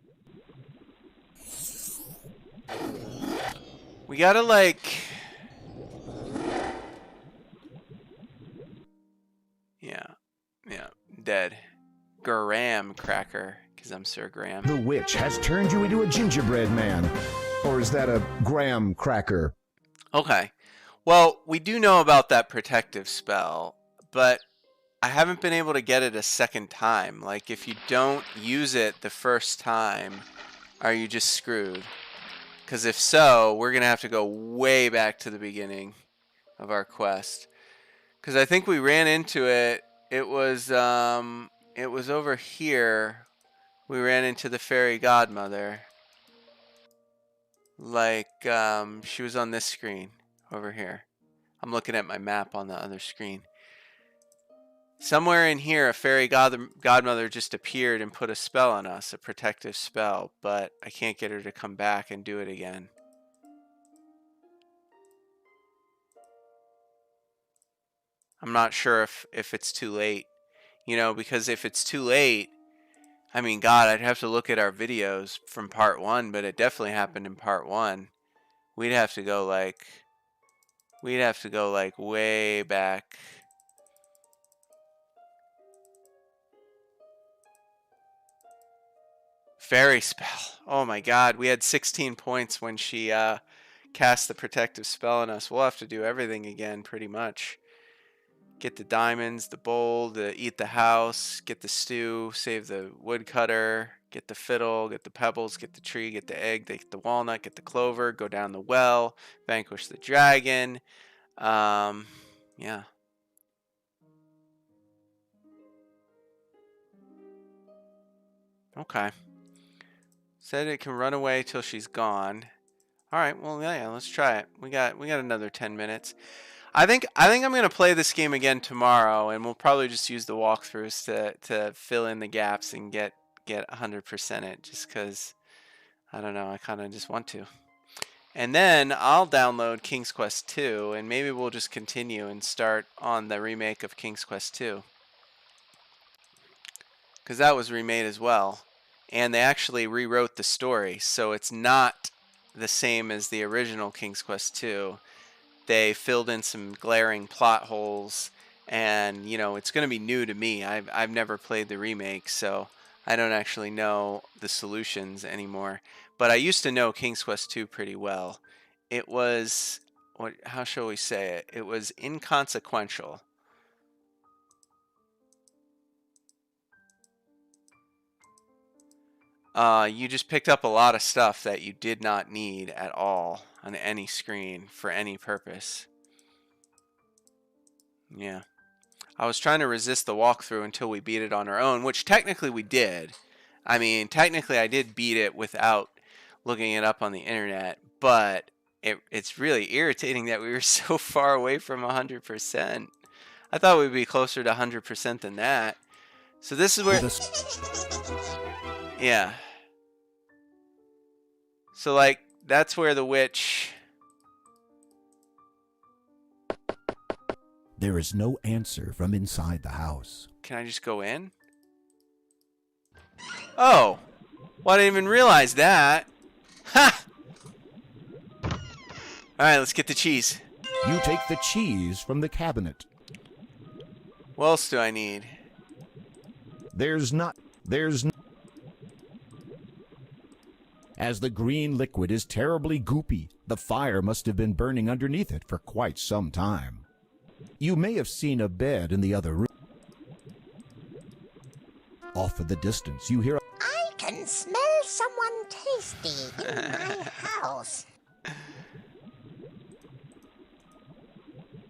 We gotta, like... Yeah. Dead. Graham cracker, because I'm Sir Graham. The witch has turned you into a gingerbread man. Or is that a graham cracker? Okay. Well, we do know about that protective spell, but I haven't been able to get it a second time. Like, if you don't use it the first time, are you just screwed? Because if so, we're going to have to go way back to the beginning of our quest. Because I think we ran into it. It was over here. We ran into the fairy godmother. Like, she was on this screen over here. I'm looking at my map on the other screen. Somewhere in here, a fairy godmother just appeared and put a spell on us, a protective spell, but I can't get her to come back and do it again. I'm not sure if it's too late, because if it's too late, I mean, God, I'd have to look at our videos from part 1, but it definitely happened in part 1. We'd have to go like way back. Fairy spell. Oh my God, we had 16 points when she cast the protective spell on us. We'll have to do everything again, pretty much. Get the diamonds, the bowl, eat the house, get the stew, save the woodcutter, get the fiddle, get the pebbles, get the tree, get the egg, get the walnut, get the clover, go down the well, vanquish the dragon. Yeah. Okay. Said it can run away till she's gone. All right, well, yeah, let's try it. We got another 10 minutes. I think I'm gonna play this game again tomorrow, and we'll probably just use the walkthroughs to fill in the gaps and get 100% it, just because I don't know, I kind of just want to. And then I'll download King's Quest 2, and maybe we'll just continue and start on the remake of King's Quest 2, because that was remade as well, and they actually rewrote the story, so it's not the same as the original King's Quest 2. they filled in some glaring plot holes, and you know, it's going to be new to me. I've never played the remake, so I don't actually know the solutions anymore. But I used to know King's Quest II pretty well. It was, what? How shall we say it? It was inconsequential. You just picked up a lot of stuff that you did not need at all on any screen for any purpose. Yeah. I was trying to resist the walkthrough until we beat it on our own, which technically we did. I mean, technically I did beat it without looking it up on the internet, but it's really irritating that we were so far away from 100%. I thought we'd be closer to 100% than that. So this is where... Yeah. So, like, that's where the witch... There is no answer from inside the house. Can I just go in? Oh! Well, I didn't even realize that. Ha! Alright, let's get the cheese. You take the cheese from the cabinet. What else do I need? There's As the green liquid is terribly goopy, the fire must have been burning underneath it for quite some time. You may have seen a bed in the other room. Off in the distance, you hear I can smell someone tasty in my house.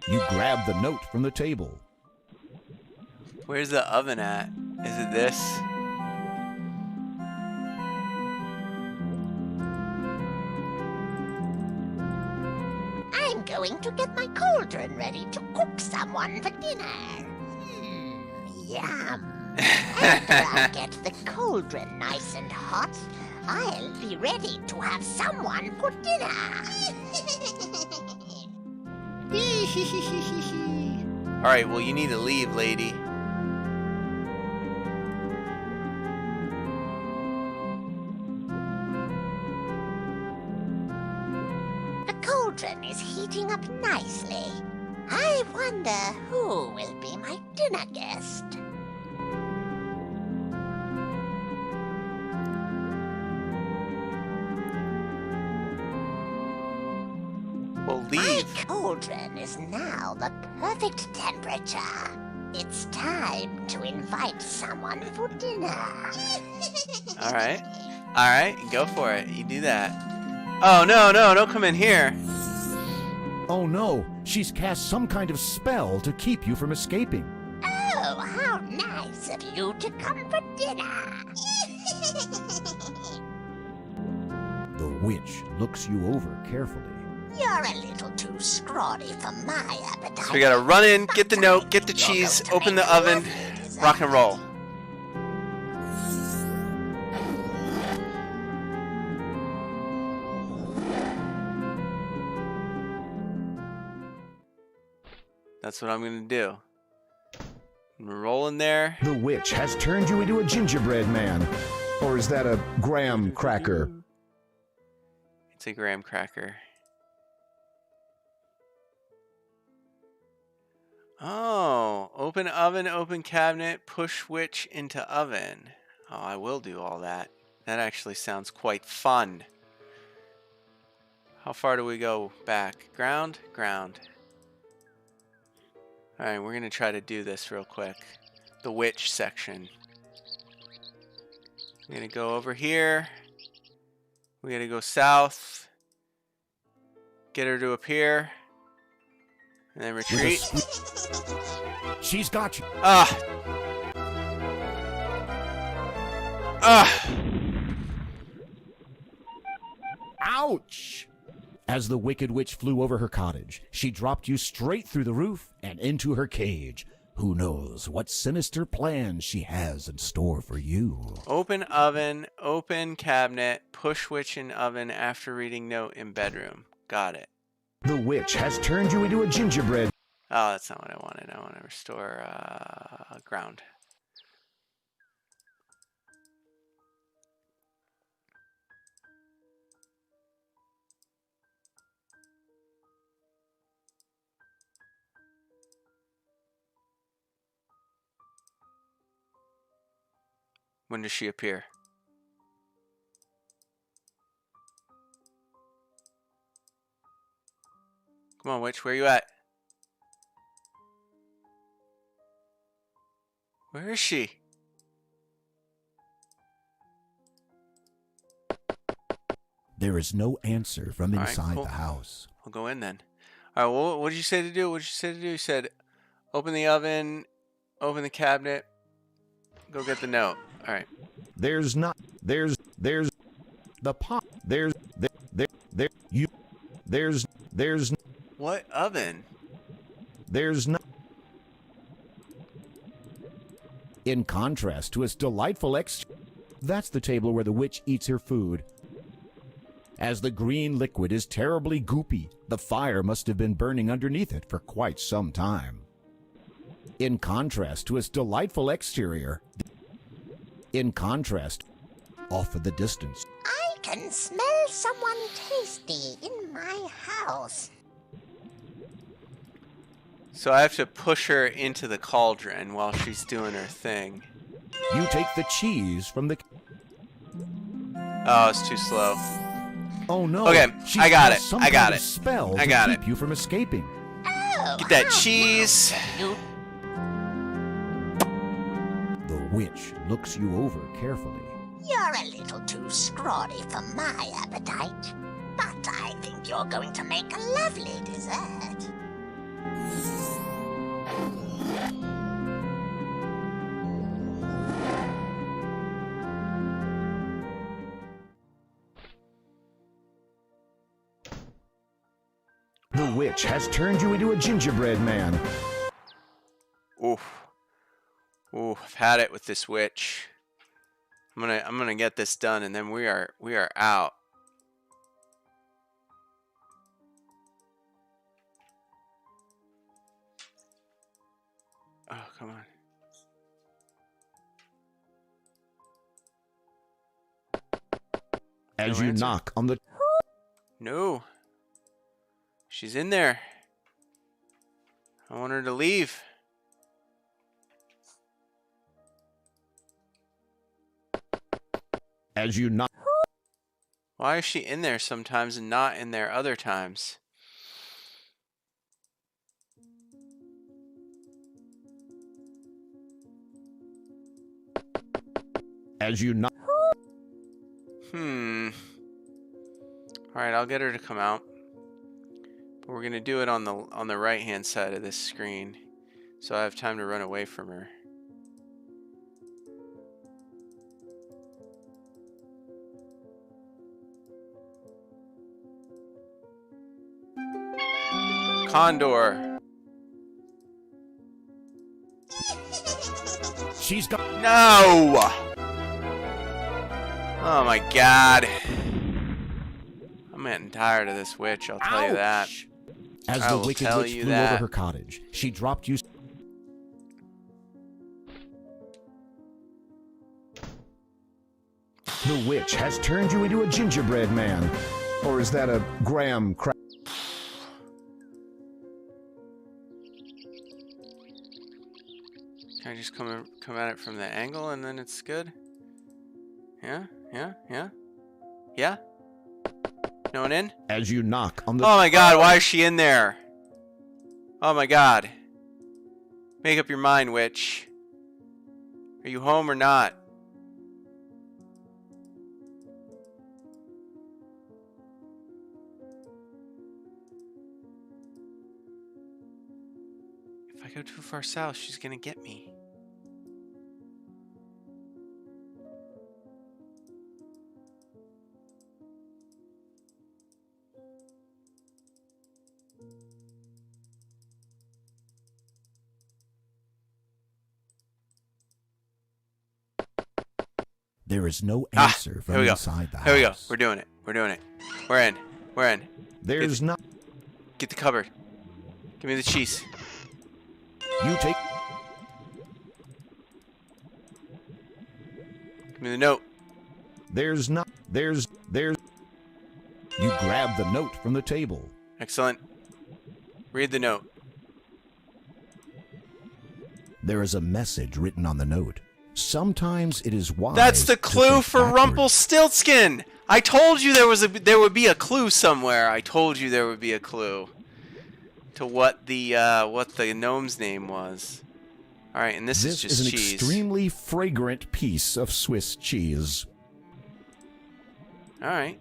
You grab the note from the table. Where's the oven at? Is it this? I'm going to get my cauldron ready to cook someone for dinner. Yum. After I get the cauldron nice and hot, I'll be ready to have someone for dinner. Alright, well, you need to leave, lady. The cauldron is heating up nicely. I wonder who will be my dinner guest. Well, My leave. cauldron is now the perfect temperature. It's time to invite someone for dinner. Alright. Alright, go for it. You do that. Oh, no, no, don't come in here. Oh no, she's cast some kind of spell to keep you from escaping. Oh, how nice of you to come for dinner. The witch looks you over carefully. You're a little too scrawny for my appetite. So we gotta run in, get the note, get the cheese, open the oven, rock and roll. That's what I'm gonna do. I'm gonna roll in there. The witch has turned you into a gingerbread man. Or is that a graham cracker? It's a graham cracker. Oh, open oven, open cabinet, push witch into oven. Oh, I will do all that. That actually sounds quite fun. How far do we go back? Ground? Ground. Alright, we're going to try to do this real quick. The witch section. We're going to go over here. We're going to go south. Get her to appear. And then retreat. She's got you. Ah! Ah! Ouch! As the wicked witch flew over her cottage, she dropped you straight through the roof and into her cage. Who knows what sinister plans she has in store for you. Open oven, open cabinet, push witch in oven after reading note in bedroom. Got it. The witch has turned you into a gingerbread. Oh, that's not what I wanted. I want to restore ground. When does she appear? Come on, witch, where you at? Where is she? There is no answer from All right, inside cool. the house. I'll go in then. All right, well, what did you say to do? What did you say to do? You said open the oven, open the cabinet, go get the note. All right. There's the pot. There's What oven? There's not. In contrast to its delightful that's the table where the witch eats her food. As the green liquid is terribly goopy, the fire must have been burning underneath it for quite some time. In contrast to its delightful exterior, off in the distance, I can smell someone tasty in my house. So I have to push her into the cauldron while she's doing her thing. you take the cheese from the... Oh, it's too slow. Oh no! Okay, She I got has it. some I got kind of it. Spell I to got keep it. you from escaping. Oh, Get that how cheese. You The witch looks you over carefully. You're a little too scrawny for my appetite, but I think you're going to make a lovely dessert. The witch has turned you into a gingerbread man. Oof. Ooh, I've had it with this witch. I'm gonna get this done, and then we are out. Oh, come on. As No you answer. knock on the... No. She's in there. I want her to leave. As you knock... Why is she in there sometimes and not in there other times? As you knock... Alright, I'll get her to come out. But we're gonna do it on the right hand side of this screen. So I have time to run away from her. Condor. She's got... No! Oh my god. I'm getting tired of this witch, I'll tell you that. As I the will wicked tell witch you flew that. over her cottage, she dropped you... The witch has turned you into a gingerbread man. Or is that a graham crack? Can I just come at it from the angle and then it's good? Yeah? No one in? As you knock on the... Oh my god, why is she in there? Oh my god. Make up your mind, witch. Are you home or not? If I go too far south, she's gonna get me. There is no answer from here we go. inside the house. Here we go. We're doing it. We're doing it. We're in. We're in. There's not... Get the cupboard. Give me the cheese. You take... Give me the note. There's not... There's... You grab the note from the table. Excellent. Read the note. There is a message written on the note. Sometimes it is wise. That's the to clue think for backward. Rumpelstiltskin. I told you there would be a clue somewhere. I told you there would be a clue to what the gnome's name was. All right, and this is just an cheese. extremely fragrant piece of Swiss cheese. All right.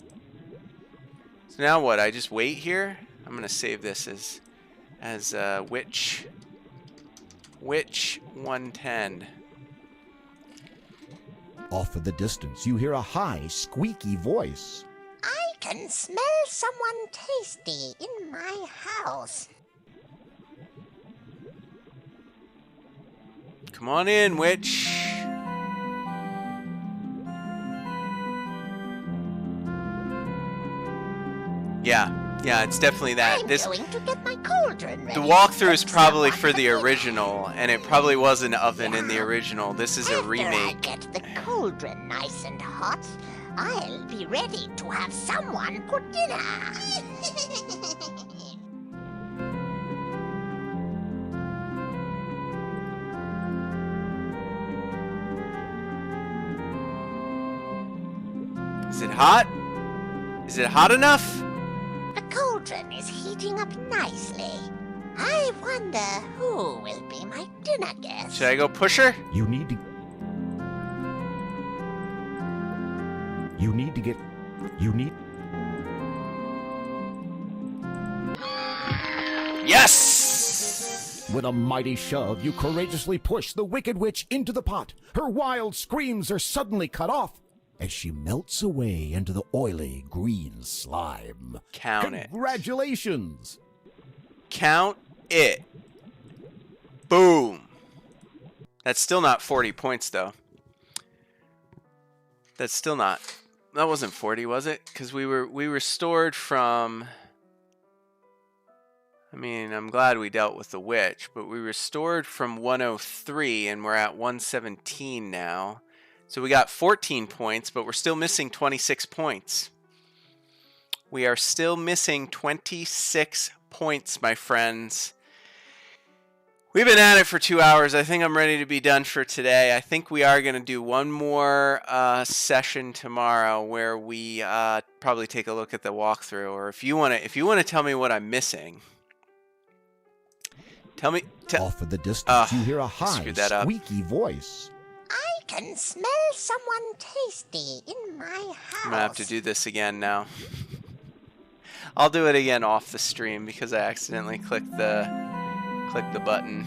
So now what? I just wait here. I'm gonna save this as witch 110. Off in the distance, you hear a high, squeaky voice. I can smell someone tasty in my house. Come on in, witch. Yeah, it's definitely that. I'm going to get my cauldron ready. The walkthrough is probably for the original, and it probably was an oven in the original. This is a remake. After I get the cauldron nice and hot, I'll be ready to have someone for dinner. Is it hot? Is it hot enough? The cauldron is heating up nicely. I wonder who will be my dinner guest. Should I go push her? You need to get. Yes! With a mighty shove, you courageously push the wicked witch into the pot. Her wild screams are suddenly cut off as she melts away into the oily green slime. Count it. Congratulations! Count it. Boom. That's still not 40 points, though. That's still not. That wasn't 40, was it? Because we restored from... I mean, I'm glad we dealt with the witch, but we restored from 103, and we're at 117 now. So we got 14 points, but we're still missing 26 points. We are still missing 26 points, my friends. We've been at it for 2 hours. I think I'm ready to be done for today. I think we are going to do one more session tomorrow where we probably take a look at the walkthrough. Or if you want to tell me what I'm missing, tell me. Off in the distance, you hear a high, squeaky voice. I can smell someone tasty in my house. I'm gonna have to do this again now. I'll do it again off the stream because I accidentally clicked the button.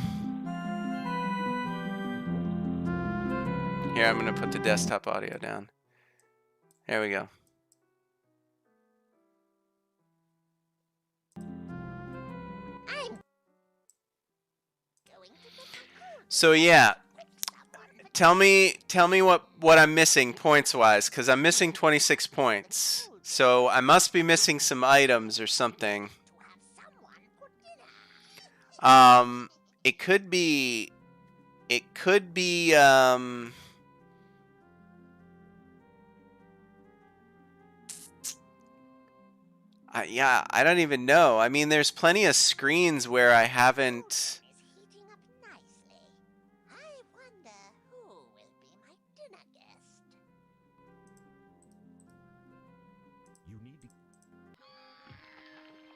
Here, I'm gonna put the desktop audio down. There we go. So yeah, tell me what I'm missing points wise, because I'm missing 26 points. So I must be missing some items or something. It could be yeah, I don't even know. I mean, there's plenty of screens where I haven't.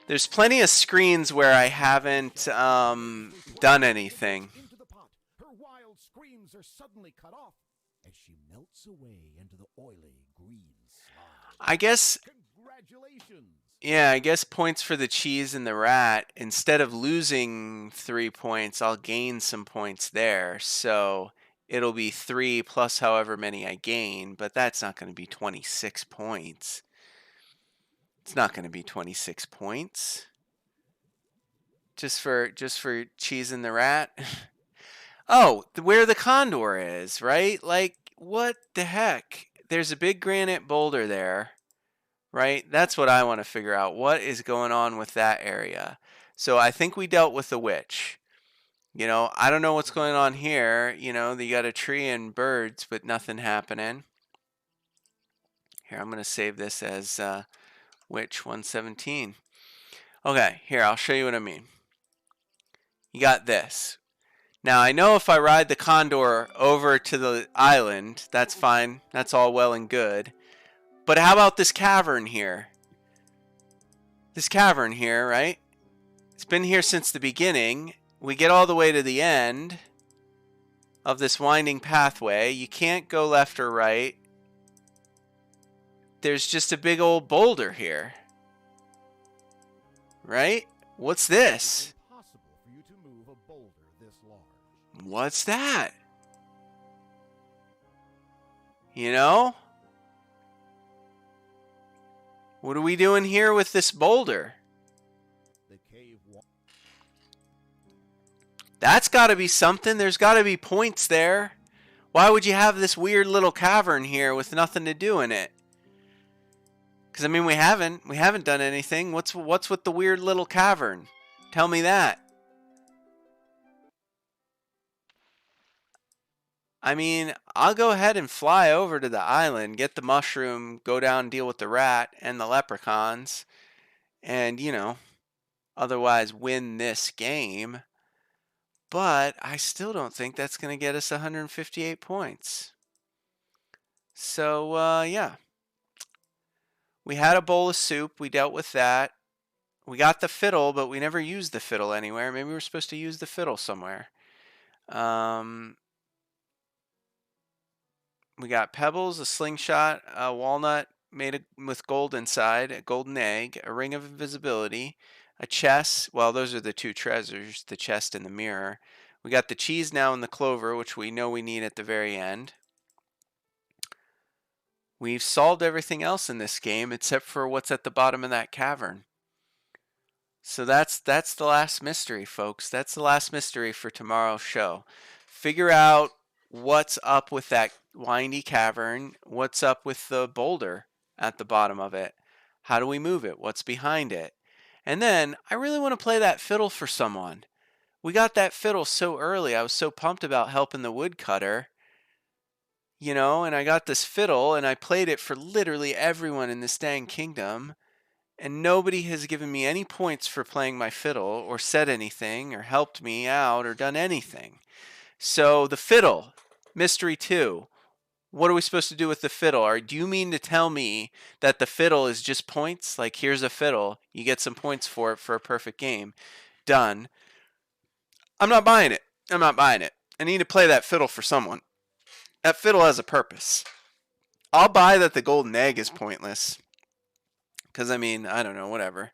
There's plenty of screens where I haven't done anything. Her wild screams are suddenly cut off as she melts away into the oily green slime. I guess. Congratulations. Yeah, I guess points for the cheese and the rat. Instead of losing 3 points, I'll gain some points there. So it'll be 3 plus however many I gain, but that's not going to be 26 points. It's not going to be 26 points. Just for cheese and the rat. Oh, where the condor is, right? Like, what the heck? There's a big granite boulder there, right? That's what I want to figure out. What is going on with that area? So I think we dealt with the witch. You know, I don't know what's going on here. You know, you got a tree and birds, but nothing happening. Here, I'm going to save this as... Witch 117. Okay, here, I'll show you what I mean. You got this. Now, I know if I ride the condor over to the island, that's fine. That's all well and good. But how about this cavern here? This cavern here, right? It's been here since the beginning. We get all the way to the end of this winding pathway. You can't go left or right. There's just a big old boulder here. Right? What's this? What's that? You know? What are we doing here with this boulder? That's got to be something. There's got to be points there. Why would you have this weird little cavern here with nothing to do in it? Because I mean, we haven't done anything. What's with the weird little cavern? Tell me that. I mean, I'll go ahead and fly over to the island, get the mushroom, go down and deal with the rat and the leprechauns, and, you know, otherwise win this game. But I still don't think that's going to get us 158 points. So, yeah. We had a bowl of soup. We dealt with that. We got the fiddle, but we never used the fiddle anywhere. Maybe we're supposed to use the fiddle somewhere. We got pebbles, a slingshot, a walnut made with gold inside, a golden egg, a ring of invisibility, a chest. Well, those are the two treasures, the chest and the mirror. We got the cheese now and the clover, which we know we need at the very end. We've solved everything else in this game except for what's at the bottom of that cavern. So that's the last mystery, folks. That's the last mystery for tomorrow's show. Figure out what's up with that windy cavern, what's up with the boulder at the bottom of it, how do we move it, what's behind it. And then I really want to play that fiddle for someone. We got that fiddle so early. I was so pumped about helping the woodcutter, you know, and I got this fiddle and I played it for literally everyone in this dang kingdom, and nobody has given me any points for playing my fiddle or said anything or helped me out or done anything. So the fiddle, mystery 2. What are we supposed to do with the fiddle? Or do you mean to tell me that the fiddle is just points? Like, here's a fiddle. You get some points for it for a perfect game. Done. I'm not buying it. I'm not buying it. I need to play that fiddle for someone. That fiddle has a purpose. I'll buy that the golden egg is pointless. Because, I mean, I don't know, whatever.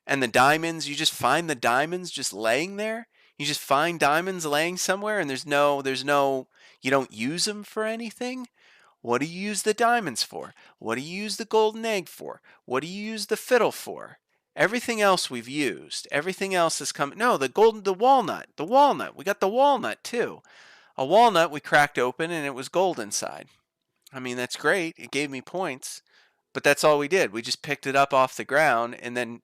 And the diamonds, you just find the diamonds just laying there? You just find diamonds laying somewhere and there's no, you don't use them for anything? What do you use the diamonds for? What do you use the golden egg for? What do you use the fiddle for? Everything else we've used. Everything else has come. No, the walnut. The walnut. We got the walnut too. A walnut we cracked open and it was gold inside. I mean, that's great. It gave me points. But that's all we did. We just picked it up off the ground and then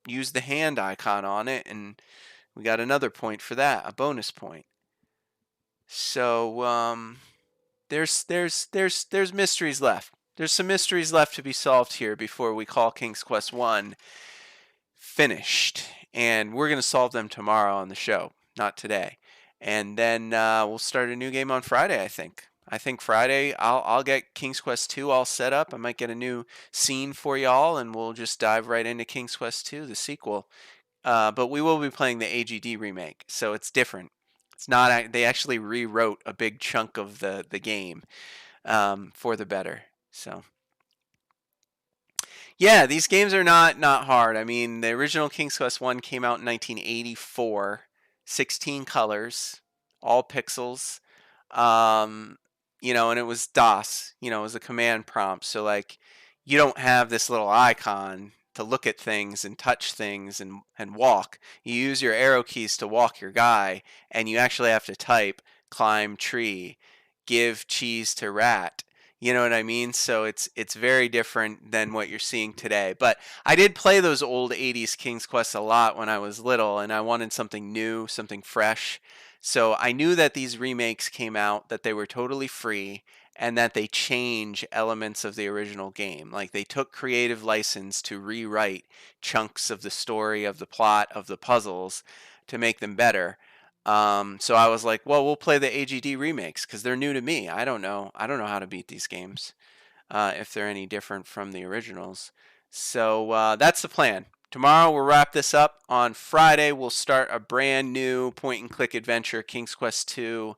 used the hand icon on it, and we got another point for that, a bonus point. So there's mysteries left. There's some mysteries left to be solved here before we call King's Quest 1 finished. And we're going to solve them tomorrow on the show, not today. And then we'll start a new game on Friday, I think. I think Friday I'll get King's Quest 2 all set up. I might get a new scene for y'all, and we'll just dive right into King's Quest 2, the sequel. But we will be playing the AGD remake, so it's different. It's not. They actually rewrote a big chunk of the game for the better. So yeah, these games are not hard. I mean, the original King's Quest 1 came out in 1984, 16 colors, all pixels. You know, and it was DOS, you know, it was a command prompt. So like, you don't have this little icon to look at things and touch things and walk. You use your arrow keys to walk your guy, and you actually have to type climb tree, give cheese to rat. You know what I mean? So it's very different than what you're seeing today. But I did play those old 80s King's Quest a lot when I was little, and I wanted something new, something fresh. So I knew that these remakes came out, that they were totally free, and that they change elements of the original game. Like, they took creative license to rewrite chunks of the story, of the plot, of the puzzles to make them better. So I was like, well, we'll play the AGD remakes because they're new to me. I don't know how to beat these games, if they're any different from the originals. So that's the plan. Tomorrow we'll wrap this up. On Friday we'll start a brand new point-and-click adventure, King's Quest II,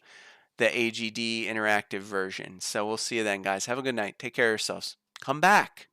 the AGD Interactive version. So we'll see you then, guys. Have a good night. Take care of yourselves. Come back.